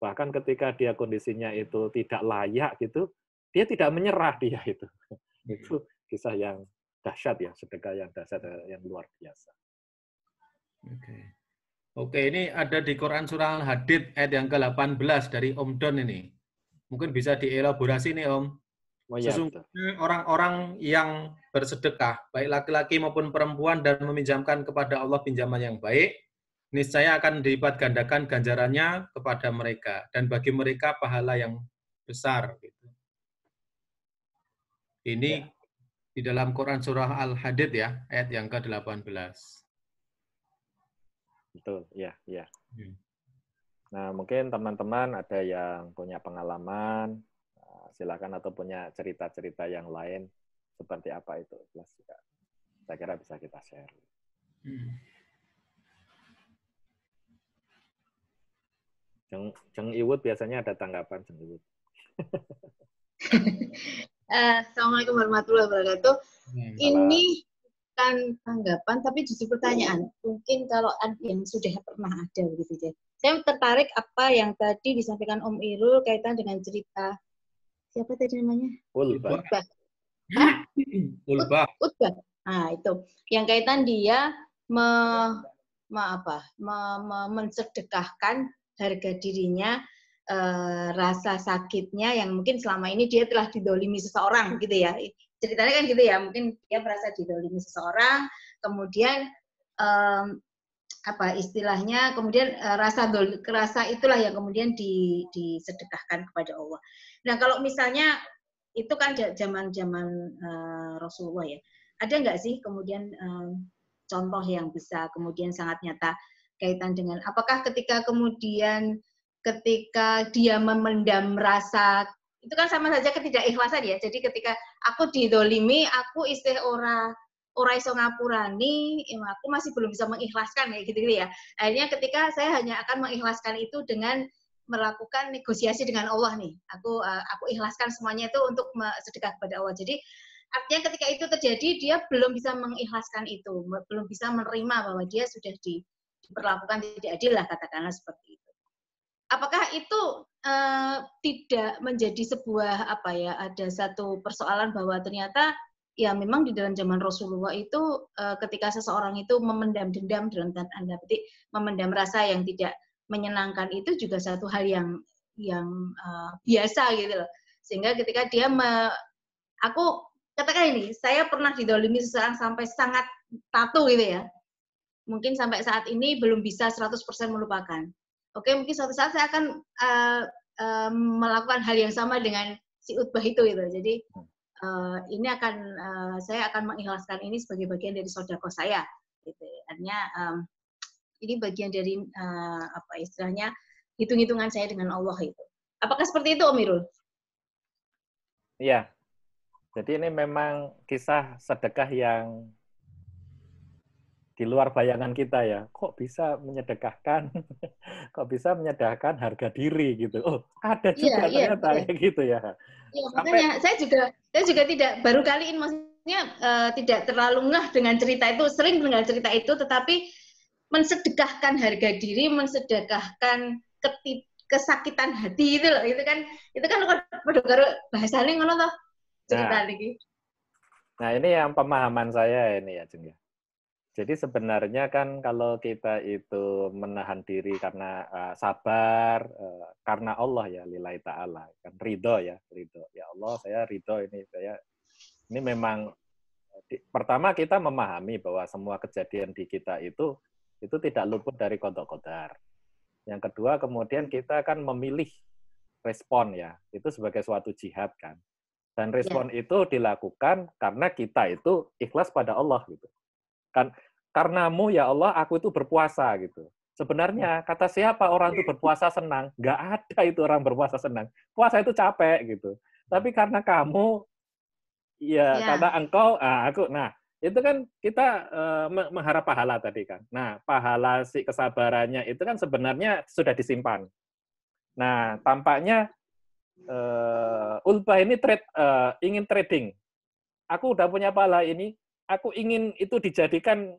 Bahkan ketika dia kondisinya itu tidak layak gitu, dia tidak menyerah dia itu. Itu kisah yang dahsyat ya, sedekah yang dahsyat, yang luar biasa. Oke, ini ada di Quran surah Al-Hadid ayat yang ke-18 dari Om Don ini. Mungkin bisa dielaborasi nih Om. Oh, ya, sesungguhnya orang-orang yang bersedekah, baik laki-laki maupun perempuan, dan meminjamkan kepada Allah pinjaman yang baik, niscaya akan dilipat gandakan ganjarannya kepada mereka, dan bagi mereka pahala yang besar. Ini ya, di dalam Quran surah Al-Hadid ya, ayat yang ke-18. Betul, ya. Nah, mungkin teman-teman ada yang punya pengalaman, silakan, atau punya cerita-cerita yang lain seperti apa itu, jelas juga. Saya kira bisa kita share. Jeng Iwut biasanya ada tanggapan, Jeng Iwut. Assalamualaikum warahmatullahi wabarakatuh. Ini kan tanggapan, tapi justru pertanyaan. Mungkin kalau yang sudah pernah ada begitu ya. Saya tertarik apa yang tadi disampaikan Om Irul kaitan dengan cerita siapa tadi namanya? Ulbah. Utbah. Nah, itu yang kaitan dia mensedekahkan harga dirinya, rasa sakitnya yang mungkin selama ini dia telah didolimi seseorang gitu ya. Ceritanya kan gitu ya, mungkin dia merasa didolimi seseorang, kemudian istilahnya, kemudian rasa itulah yang kemudian disedekahkan kepada Allah. Nah, kalau misalnya itu kan zaman Rasulullah ya, ada nggak sih kemudian contoh yang bisa kemudian sangat nyata kaitan dengan apakah ketika dia memendam rasa, itu kan sama saja ketidakikhlasan ya. Jadi ketika aku didolimi, aku ora iso ngapurani, aku masih belum bisa mengikhlaskan kayak gitu ya. Akhirnya ketika saya hanya akan mengikhlaskan itu dengan melakukan negosiasi dengan Allah nih. Aku ikhlaskan semuanya itu untuk sedekah kepada Allah. Jadi artinya ketika itu terjadi, dia belum bisa mengikhlaskan itu, belum bisa menerima bahwa dia sudah diperlakukan tidak adil lah, katakanlah seperti itu. Apakah itu tidak menjadi sebuah ada satu persoalan bahwa ternyata ya memang di dalam zaman Rasulullah itu ketika seseorang itu memendam dendam dalam tanda petik, memendam rasa yang tidak menyenangkan, itu juga satu hal yang biasa gitu loh. Sehingga ketika dia aku katakan ini, saya pernah didolimi seseorang sampai sangat tatu gitu ya. Mungkin sampai saat ini belum bisa 100% melupakan. Oke, mungkin suatu saat saya akan melakukan hal yang sama dengan si Utbah itu gitu. Jadi ini saya akan mengikhlaskan ini sebagai bagian dari sedekah saya. Gitu. Artinya ini bagian dari istilahnya hitung-hitungan saya dengan Allah itu. Apakah seperti itu, Om Irul? Iya. Jadi ini memang kisah sedekah yang di luar bayangan kita ya. Kok bisa menyedekahkan? Kok bisa menyedekahkan harga diri gitu? Oh, ada juga ternyata kayak gitu ya. Iya, makanya saya juga tidak baru kali ini, maksudnya tidak terlalu ngeh dengan cerita itu, sering mendengar cerita itu, tetapi mensedekahkan harga diri, mensedekahkan kesakitan hati itu loh. Itu kan karo bahasane ngono toh cerita iki. Nah, ini yang pemahaman saya ini ya, Jeng ya. Jadi sebenarnya kan kalau kita itu menahan diri karena sabar, karena Allah ya, lillahi ta'ala, kan ridho ya, ridho. Ya Allah, saya ridho ini memang, pertama kita memahami bahwa semua kejadian di kita itu tidak luput dari qada qadar. Yang kedua, kemudian kita kan memilih respon ya, itu sebagai suatu jihad kan. Dan respon itu dilakukan karena kita itu ikhlas pada Allah gitu. Kan karenamu ya Allah aku itu berpuasa gitu. Sebenarnya kata siapa orang itu berpuasa senang? Nggak ada itu orang berpuasa senang. Puasa itu capek gitu. Tapi karena kamu karena engkau aku. Nah, itu kan kita mengharap pahala tadi kan. Nah, pahala si kesabarannya itu kan sebenarnya sudah disimpan. Nah, tampaknya Ulbah ini ingin trading. Aku udah punya pahala ini, aku ingin itu dijadikan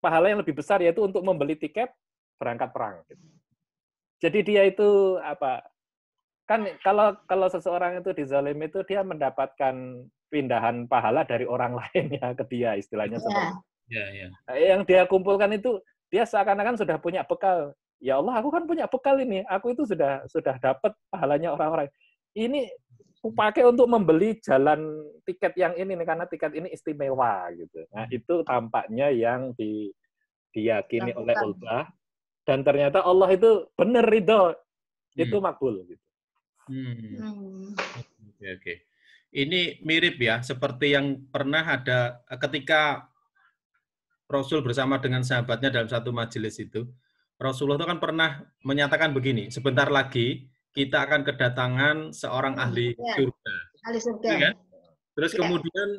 pahala yang lebih besar, yaitu untuk membeli tiket berangkat perang. Jadi dia itu kan kalau seseorang itu dizalimi itu dia mendapatkan pindahan pahala dari orang lain ya ke dia, istilahnya seperti itu. Ya, ya. Yang dia kumpulkan itu, dia seakan-akan sudah punya bekal. Ya Allah, aku kan punya bekal ini. Aku itu sudah dapat pahalanya orang-orang. Ini kupakai untuk membeli jalan tiket yang ini nih, karena tiket ini istimewa gitu. Nah, itu tampaknya yang diyakini oleh ulbah, dan ternyata Allah itu benar ridho, itu makbul gitu. Oke. Ini mirip ya, seperti yang pernah ada ketika Rasul bersama dengan sahabatnya dalam satu majelis itu. Rasulullah itu kan pernah menyatakan begini, sebentar lagi kita akan kedatangan seorang ahli surga. Ahli surga. Ya kan? Terus kemudian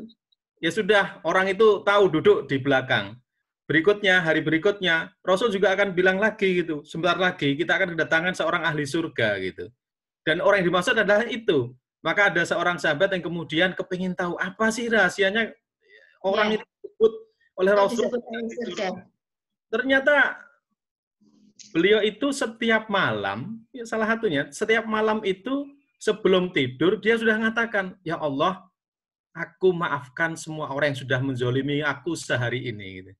ya sudah, orang itu tahu duduk di belakang. Berikutnya, hari berikutnya, Rasul juga akan bilang lagi gitu, sebentar lagi kita akan kedatangan seorang ahli surga gitu. Dan orang yang dimaksud adalah itu. Maka ada seorang sahabat yang kemudian kepingin tahu apa sih rahasianya orang itu disebut oleh Rasul. Ternyata beliau itu setiap malam, salah satunya, setiap malam itu sebelum tidur, dia sudah mengatakan, ya Allah, aku maafkan semua orang yang sudah menzolimi aku sehari ini. Gitu.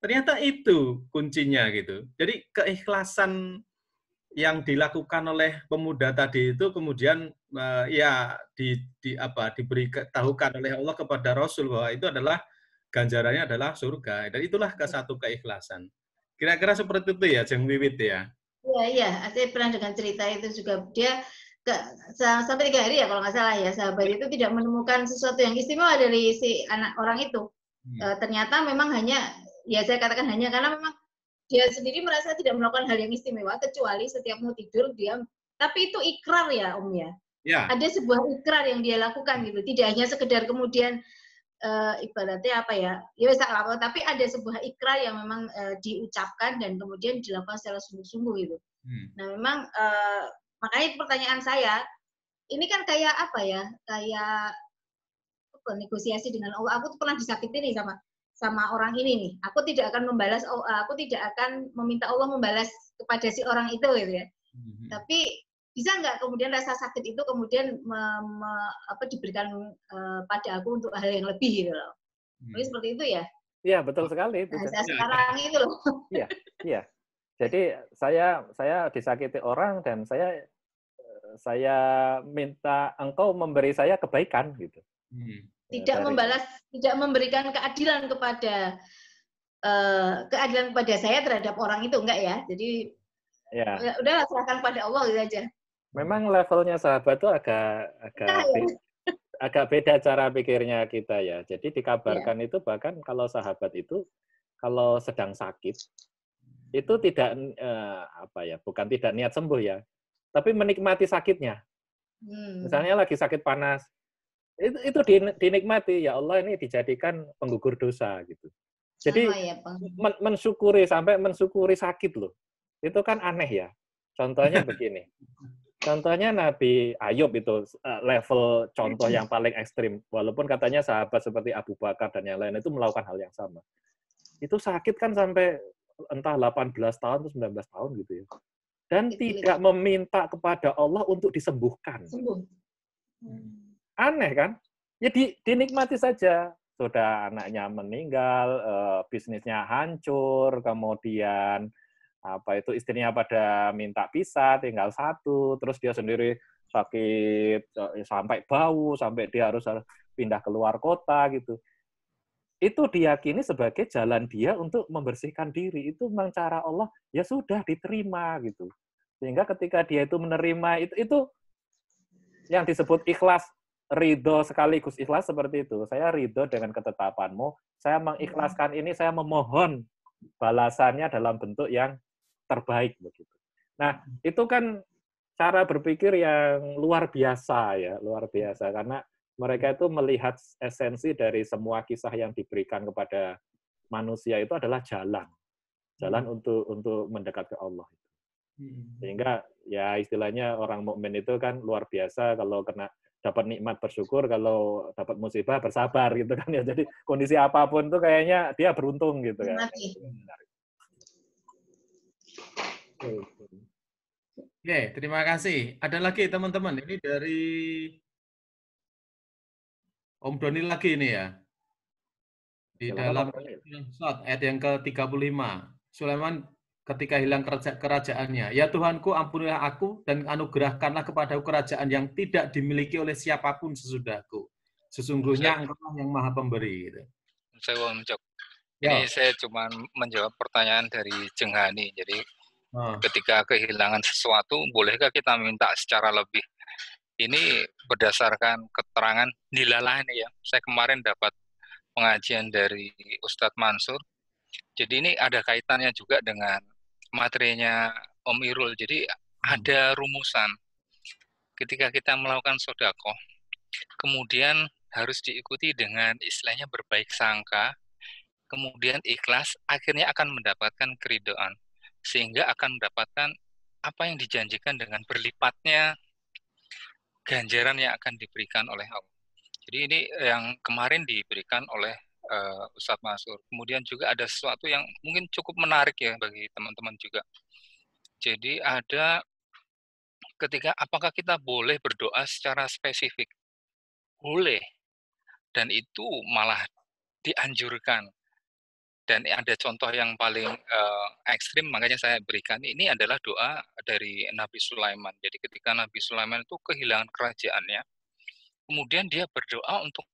Ternyata itu kuncinya gitu. Jadi keikhlasan yang dilakukan oleh pemuda tadi itu kemudian diberitahukan oleh Allah kepada Rasul bahwa itu adalah ganjarannya adalah surga, dan itulah satu keikhlasan. Kira-kira seperti itu ya, Jeng Wiwit ya. Iya, saya pernah dengan cerita itu juga, dia sampai 3 hari ya kalau nggak salah ya, sahabat itu tidak menemukan sesuatu yang istimewa dari si anak orang itu. Ternyata memang hanya, ya saya katakan hanya karena memang dia sendiri merasa tidak melakukan hal yang istimewa, kecuali setiap mau tidur dia, tapi itu ikrar ya Om ya. Ada sebuah ikrar yang dia lakukan gitu, tidak hanya sekedar kemudian ibaratnya apa ya, tapi ada sebuah ikrar yang memang diucapkan dan kemudian dilakukan secara sungguh-sungguh gitu. Nah memang makanya pertanyaan saya, ini kan kayak apa ya, kayak negosiasi dengan Allah. Aku tuh pernah disakiti nih sama orang ini nih, aku tidak akan membalas, aku tidak akan meminta Allah membalas kepada si orang itu gitu ya. Tapi bisa nggak kemudian rasa sakit itu kemudian diberikan pada aku untuk hal yang lebih gitu loh. Jadi seperti itu ya? Iya, betul sekali. Nah, sekarang itu loh. Iya. Jadi saya disakiti orang dan saya minta engkau memberi saya kebaikan gitu. Tidak membalas, tidak memberikan keadilan kepada saya terhadap orang itu, enggak ya. Jadi ya udahlah, serahkan pada Allah gitu aja. Memang levelnya sahabat itu agak beda cara pikirnya kita ya. Jadi dikabarkan itu bahkan kalau sahabat itu kalau sedang sakit itu tidak bukan tidak niat sembuh ya, tapi menikmati sakitnya. Misalnya lagi sakit panas, itu dinikmati, ya Allah ini dijadikan penggugur dosa gitu. Jadi sampai mensyukuri sakit loh. Itu kan aneh ya. Contohnya begini. Contohnya Nabi Ayub itu level contoh yang paling ekstrim. Walaupun katanya sahabat seperti Abu Bakar dan yang lain itu melakukan hal yang sama. Itu sakit kan sampai entah 18 tahun atau 19 tahun gitu ya. Dan tidak meminta kepada Allah untuk disembuhkan. Aneh kan? Ya dinikmati saja. Sudah anaknya meninggal, bisnisnya hancur, kemudian istrinya pada minta pisah, tinggal satu, terus dia sendiri sakit sampai bau, sampai dia harus pindah keluar kota gitu. Itu diyakini sebagai jalan dia untuk membersihkan diri. Itu memang cara Allah, ya sudah diterima gitu. Sehingga ketika dia itu menerima itu yang disebut ikhlas, ridho sekaligus ikhlas seperti itu. Saya ridho dengan ketetapanmu, saya mengikhlaskan ini, saya memohon balasannya dalam bentuk yang terbaik begitu. Nah, itu kan cara berpikir yang luar biasa ya, luar biasa karena mereka itu melihat esensi dari semua kisah yang diberikan kepada manusia itu adalah jalan untuk mendekat ke Allah. Sehingga ya istilahnya orang mukmin itu kan luar biasa, kalau dapat nikmat bersyukur, kalau dapat musibah bersabar gitu kan ya. Jadi kondisi apapun tuh kayaknya dia beruntung gitu ya. Oke, terima kasih. Ada lagi teman-teman, ini dari Om Doni lagi ini ya. Di Silakan, dalam Om Doni. ayat yang ke-35. Sulaiman ketika hilang kerajaannya, ya Tuhanku, ampunilah aku dan anugerahkanlah kepadaku kerajaan yang tidak dimiliki oleh siapapun sesudahku. Sesungguhnya Engkau yang Maha Pemberi. Gitu. Saya menjawab. Ya. Ini saya cuma menjawab pertanyaan dari Jeng Hani. Jadi Oh. ketika kehilangan sesuatu, bolehkah kita minta secara lebih? Ini berdasarkan keterangan dilalah ini ya. Saya kemarin dapat pengajian dari Ustadz Mansur. Jadi ini ada kaitannya juga dengan materinya Om Irul. Jadi ada rumusan. Ketika kita melakukan sedekah, kemudian harus diikuti dengan istilahnya berbaik sangka, kemudian ikhlas, akhirnya akan mendapatkan keridhaan. Sehingga akan mendapatkan apa yang dijanjikan dengan berlipatnya ganjaran yang akan diberikan oleh Allah. Jadi ini yang kemarin diberikan oleh Ustadz Mansur. Kemudian juga ada sesuatu yang mungkin cukup menarik ya bagi teman-teman juga. Jadi ada ketika apakah kita boleh berdoa secara spesifik? Boleh. Dan itu malah dianjurkan. Dan ada contoh yang paling ekstrim, makanya saya berikan ini adalah doa dari Nabi Sulaiman. Jadi ketika Nabi Sulaiman itu kehilangan kerajaannya, kemudian dia berdoa untuk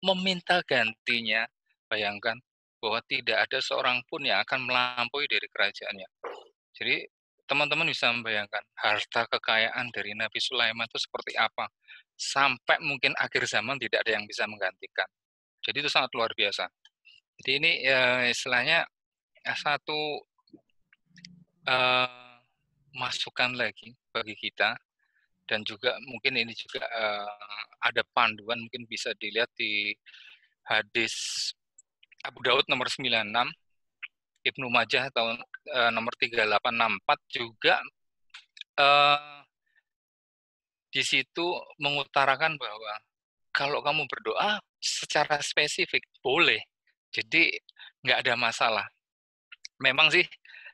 meminta gantinya. Bayangkan bahwa tidak ada seorang pun yang akan melampaui dari kerajaannya. Jadi teman-teman bisa membayangkan harta kekayaan dari Nabi Sulaiman itu seperti apa. Sampai mungkin akhir zaman tidak ada yang bisa menggantikan. Jadi itu sangat luar biasa. Jadi ini istilahnya satu masukan lagi bagi kita, dan juga mungkin ini juga ada panduan, mungkin bisa dilihat di hadis Abu Daud nomor 96, Ibnu Majah tahun nomor 3864 juga di situ mengutarakan bahwa kalau kamu berdoa secara spesifik boleh, jadi nggak ada masalah. Memang sih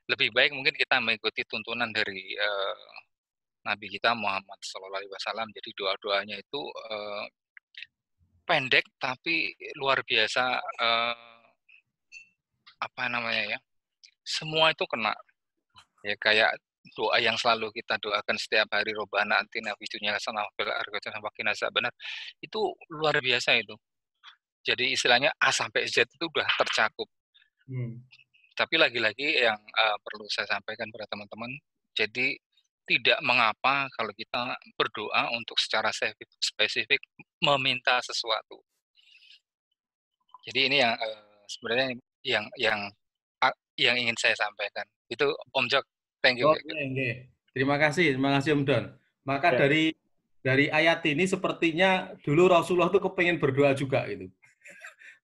lebih baik mungkin kita mengikuti tuntunan dari Nabi kita Muhammad SAW. Jadi doa-doanya itu pendek tapi luar biasa, apa namanya ya? Semua itu kena. Ya kayak doa yang selalu kita doakan setiap hari, Robbana atina fid dunya hasanah wa fil akhirati hasanah wa qina adzabannar. Itu luar biasa itu. Jadi istilahnya A sampai Z itu udah tercakup. Tapi lagi-lagi yang perlu saya sampaikan pada teman-teman, jadi tidak mengapa kalau kita berdoa untuk secara spesifik meminta sesuatu. Jadi ini yang sebenarnya yang ingin saya sampaikan. Itu Om Jok, thank you. Okay. Terima kasih Om Don. Maka dari ayat ini sepertinya dulu Rasulullah itu kepengen berdoa juga gitu.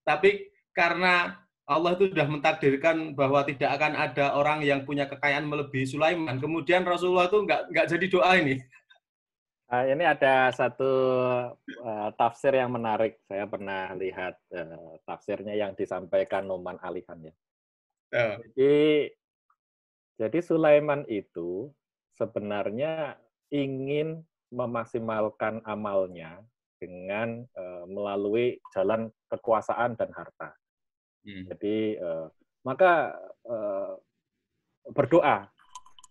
Tapi karena Allah itu sudah mentakdirkan bahwa tidak akan ada orang yang punya kekayaan melebihi Sulaiman. Kemudian Rasulullah itu nggak jadi doa ini. Ini ada satu tafsir yang menarik. Saya pernah lihat tafsirnya yang disampaikan Numan Alihan ya. Jadi Sulaiman itu sebenarnya ingin memaksimalkan amalnya dengan melalui jalan kekuasaan dan harta. Jadi maka berdoa.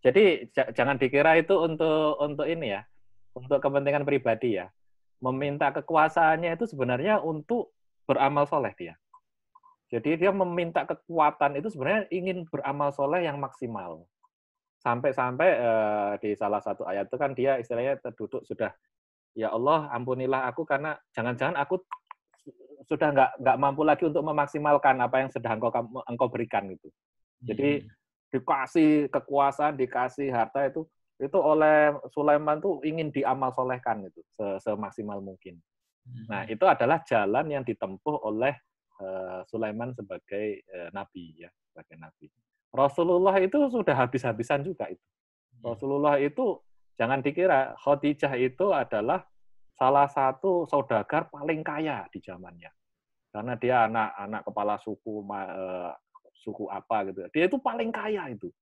Jadi jangan dikira itu untuk ini ya, untuk kepentingan pribadi ya. Meminta kekuasaannya itu sebenarnya untuk beramal soleh dia. Jadi dia meminta kekuatan itu sebenarnya ingin beramal soleh yang maksimal. Sampai-sampai di salah satu ayat itu kan dia istilahnya terduduk sudah, ya Allah ampunilah aku karena jangan-jangan aku sudah nggak mampu lagi untuk memaksimalkan apa yang sudah engkau berikan gitu. Jadi dikasih kekuasaan, dikasih harta itu oleh Sulaiman tuh ingin diamal solehkan itu semaksimal mungkin. Nah itu adalah jalan yang ditempuh oleh Sulaiman sebagai nabi ya, sebagai nabi. Rasulullah itu sudah habis-habisan juga itu. Rasulullah itu jangan dikira Khadijah itu adalah salah satu saudagar paling kaya di zamannya. Karena dia anak kepala suku apa gitu. Dia itu paling kaya itu.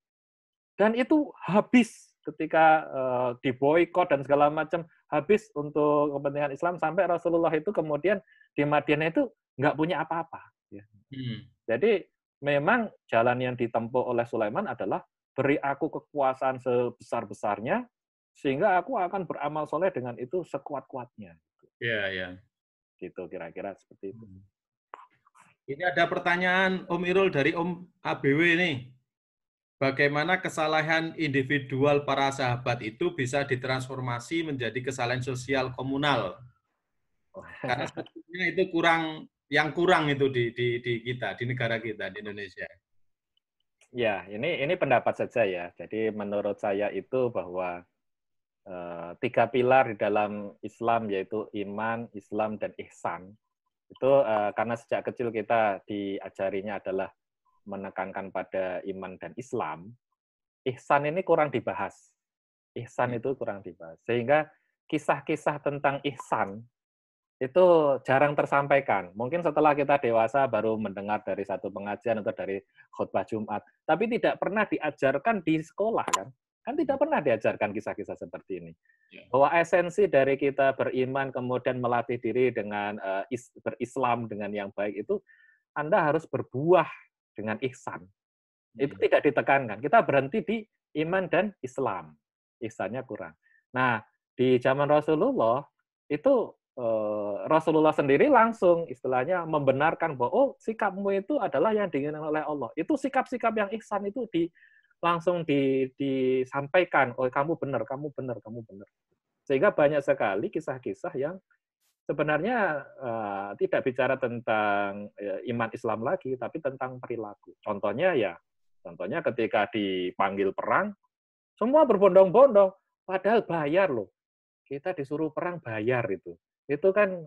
Dan itu habis ketika diboikot dan segala macam, habis untuk kepentingan Islam, sampai Rasulullah itu kemudian di Madinah itu nggak punya apa-apa. Ya. Jadi memang jalan yang ditempuh oleh Sulaiman adalah beri aku kekuasaan sebesar-besarnya, sehingga aku akan beramal soleh dengan itu sekuat-kuatnya. Iya, iya. Gitu kira-kira seperti itu. Ini ada pertanyaan Om Irul dari Om ABW nih. Bagaimana kesalahan individual para sahabat itu bisa ditransformasi menjadi kesalahan sosial komunal? Karena sebetulnya itu kurang itu di kita, di negara kita, di Indonesia. Ya, ini pendapat saja ya. Jadi menurut saya itu bahwa 3 pilar di dalam Islam, yaitu iman, Islam, dan ihsan. Itu karena sejak kecil kita diajarinya adalah menekankan pada iman dan Islam, ihsan ini kurang dibahas. Ihsan itu kurang dibahas. Sehingga kisah-kisah tentang ihsan itu jarang tersampaikan. Mungkin setelah kita dewasa baru mendengar dari satu pengajian atau dari khutbah Jumat. Tapi tidak pernah diajarkan di sekolah kan. Kan tidak pernah diajarkan kisah-kisah seperti ini. Bahwa esensi dari kita beriman kemudian melatih diri dengan berislam dengan yang baik itu, Anda harus berbuah dengan ihsan. Itu tidak ditekankan. Kita berhenti di iman dan Islam. Ihsannya kurang. Nah, di zaman Rasulullah, itu Rasulullah sendiri langsung istilahnya membenarkan bahwa sikapmu itu adalah yang diinginkan oleh Allah. Itu sikap-sikap yang ihsan itu langsung disampaikan, oh kamu benar, kamu benar, kamu benar. Sehingga banyak sekali kisah-kisah yang sebenarnya tidak bicara tentang iman Islam lagi, tapi tentang perilaku. Contohnya ketika dipanggil perang, semua berbondong-bondong, padahal bayar loh. Kita disuruh perang bayar itu. Itu kan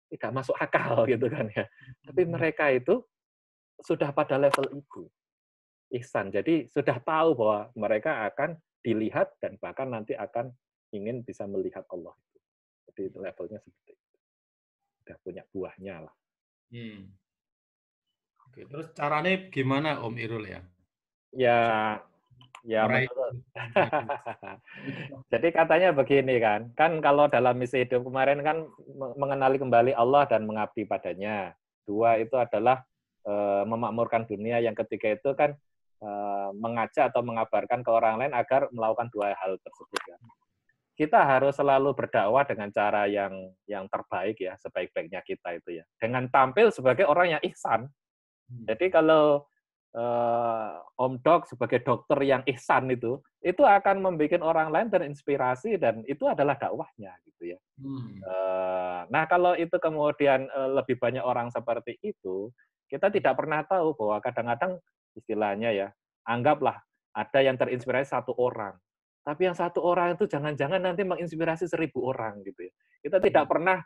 tidak masuk akal gitu kan ya. Tapi mereka itu sudah pada level itu. Ihsan. Jadi sudah tahu bahwa mereka akan dilihat dan bahkan nanti akan ingin bisa melihat Allah itu. Jadi levelnya seperti itu. Sudah punya buahnya lah. Oke, terus caranya gimana Om Irul ya? Ya jadi katanya begini kan kalau dalam misi hidup kemarin kan mengenali kembali Allah dan mengabdi padanya. 2 itu adalah memakmurkan dunia. Yang ketiga itu kan mengajak atau mengabarkan ke orang lain agar melakukan 2 hal tersebut kan. Kita harus selalu berdakwah dengan cara yang terbaik ya, sebaik-baiknya kita itu ya. Dengan tampil sebagai orang yang ihsan. Jadi kalau Om Dok sebagai dokter yang ihsan itu akan membuat orang lain terinspirasi dan itu adalah dakwahnya gitu ya. Nah kalau itu kemudian lebih banyak orang seperti itu, kita tidak pernah tahu bahwa kadang-kadang istilahnya ya, anggaplah ada yang terinspirasi 1 orang. Tapi yang 1 orang itu jangan-jangan nanti menginspirasi 1000 orang gitu ya. Kita tidak pernah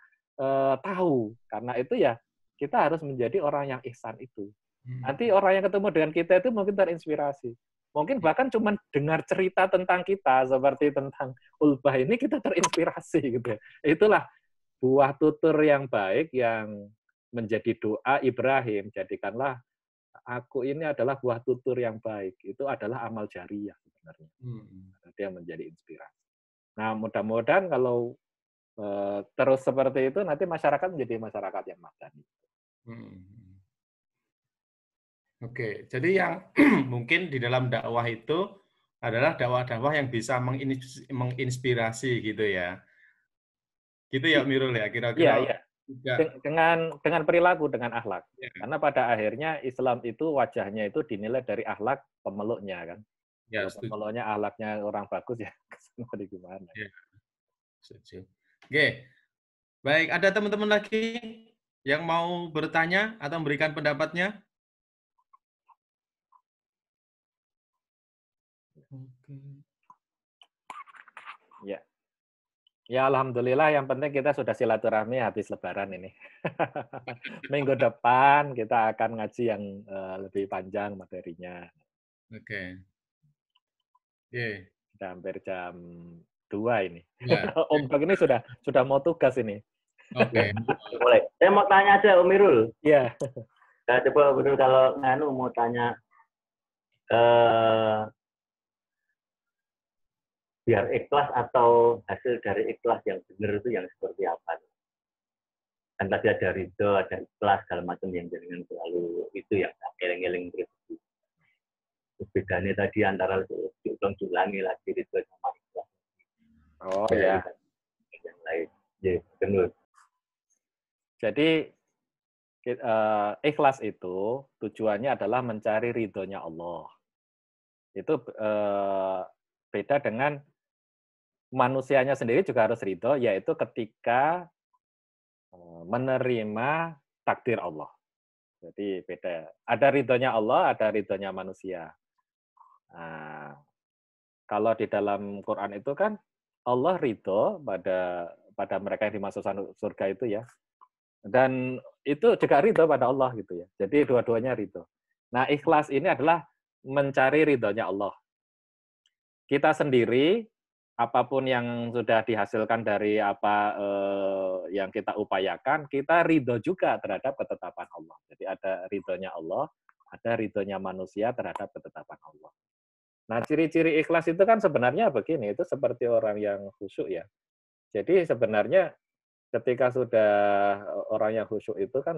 tahu. Karena itu ya kita harus menjadi orang yang ihsan itu. Nanti orang yang ketemu dengan kita itu mungkin terinspirasi. Mungkin bahkan cuma dengar cerita tentang kita seperti tentang Ulbah ini kita terinspirasi gitu ya. Itulah buah tutur yang baik yang menjadi doa Ibrahim. Jadikanlah aku ini adalah buah tutur yang baik. Itu adalah amal jariyah sebenarnya. Itu yang menjadi inspirasi. Nah, mudah-mudahan kalau terus seperti itu, nanti masyarakat menjadi masyarakat yang madani. Oke, jadi yang mungkin di dalam dakwah itu adalah dakwah-dakwah yang bisa menginspirasi gitu ya. Gitu ya Mirul ya, kira-kira. Iya. Dengan perilaku, dengan akhlak. Ya. Karena pada akhirnya Islam itu wajahnya itu dinilai dari akhlak pemeluknya kan. Ya, pemeluknya akhlaknya orang bagus ya, mau di gimana. Ya. Oke. Baik, ada teman-teman lagi yang mau bertanya atau memberikan pendapatnya? Ya, alhamdulillah yang penting kita sudah silaturahmi habis lebaran ini. Minggu depan kita akan ngaji yang lebih panjang materinya. Oke. Sudah hampir jam 2 ini. Ya. Om Dok ini sudah mau tugas ini. Oke. Boleh. Saya mau tanya aja Om Irul. Iya. Coba betul kalau nganu mau tanya biar ikhlas atau hasil dari ikhlas yang benar itu yang seperti apa? Kan tadi ada ridho, ada ikhlas, segala macam yang jaringan selalu itu yang eling-eling terus. Bedanya tadi antara diulang-ulangi lagi ridho sama ikhlas. Oh ya. Yang lain. Ya, benar. Jadi ikhlas itu tujuannya adalah mencari ridhonya Allah. Itu beda dengan manusianya sendiri juga harus ridho, yaitu ketika menerima takdir Allah. Jadi beda. Ada ridhonya Allah, ada ridhonya manusia. Nah, kalau di dalam Quran itu kan Allah ridho pada mereka yang dimasukkan surga itu ya. Dan itu juga ridho pada Allah gitu ya. Jadi dua-duanya ridho. Nah, ikhlas ini adalah mencari ridhonya Allah. Kita sendiri, apapun yang sudah dihasilkan dari apa yang kita upayakan, kita ridho juga terhadap ketetapan Allah. Jadi ada ridhonya Allah, ada ridhonya manusia terhadap ketetapan Allah. Nah, ciri-ciri ikhlas itu kan sebenarnya begini, itu seperti orang yang khusyuk ya. Jadi sebenarnya ketika sudah orang yang khusyuk itu kan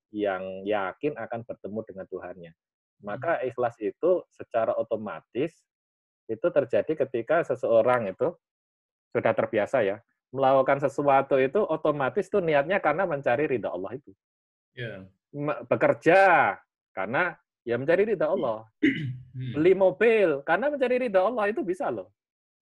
yang yakin akan bertemu dengan Tuhannya. Maka ikhlas itu secara otomatis itu terjadi ketika seseorang itu sudah terbiasa ya, melakukan sesuatu itu otomatis tuh niatnya karena mencari ridha Allah itu. Yeah. Bekerja karena ya mencari ridha Allah. Beli mobil karena mencari ridha Allah itu bisa loh.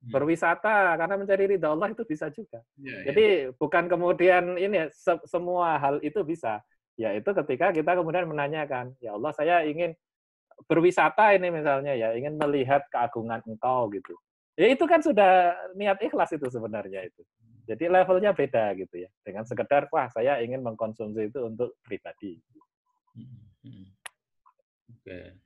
Berwisata karena mencari ridha Allah itu bisa juga. Jadi bukan kemudian ini semua hal itu bisa. Yaitu ketika kita kemudian menanyakan, ya Allah saya ingin berwisata ini misalnya ya, ingin melihat keagungan Engkau gitu. Ya itu kan sudah niat ikhlas itu sebenarnya itu. Jadi levelnya beda gitu ya. Dengan sekedar wah saya ingin mengkonsumsi itu untuk pribadi. Oke.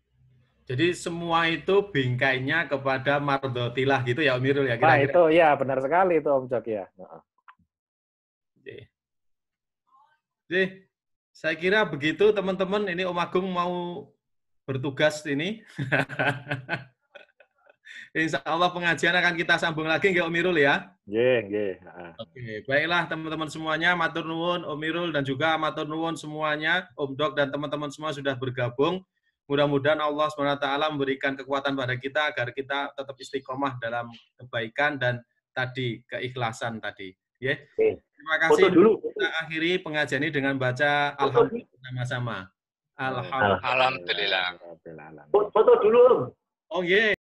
Jadi semua itu bingkainya kepada mardotilah gitu ya Om Irul ya kira-kira. Nah itu ya benar sekali itu Om Jok ya. Jadi saya kira begitu teman-teman. Ini Om Agung mau bertugas ini. Insya Allah pengajian akan kita sambung lagi nggak Om Irul ya? Nggih. Oke, baiklah teman-teman semuanya, matur nuwun Om Irul dan juga matur nuwun semuanya, Om Dok dan teman-teman semua sudah bergabung. Mudah-mudahan Allah SWT memberikan kekuatan pada kita agar kita tetap istiqomah dalam kebaikan dan tadi keikhlasan tadi. Ya. Terima kasih. Kita akhiri pengajian ini dengan baca Alhamdulillah sama-sama. Alhamdulillah. Foto dulu. Oh yeah.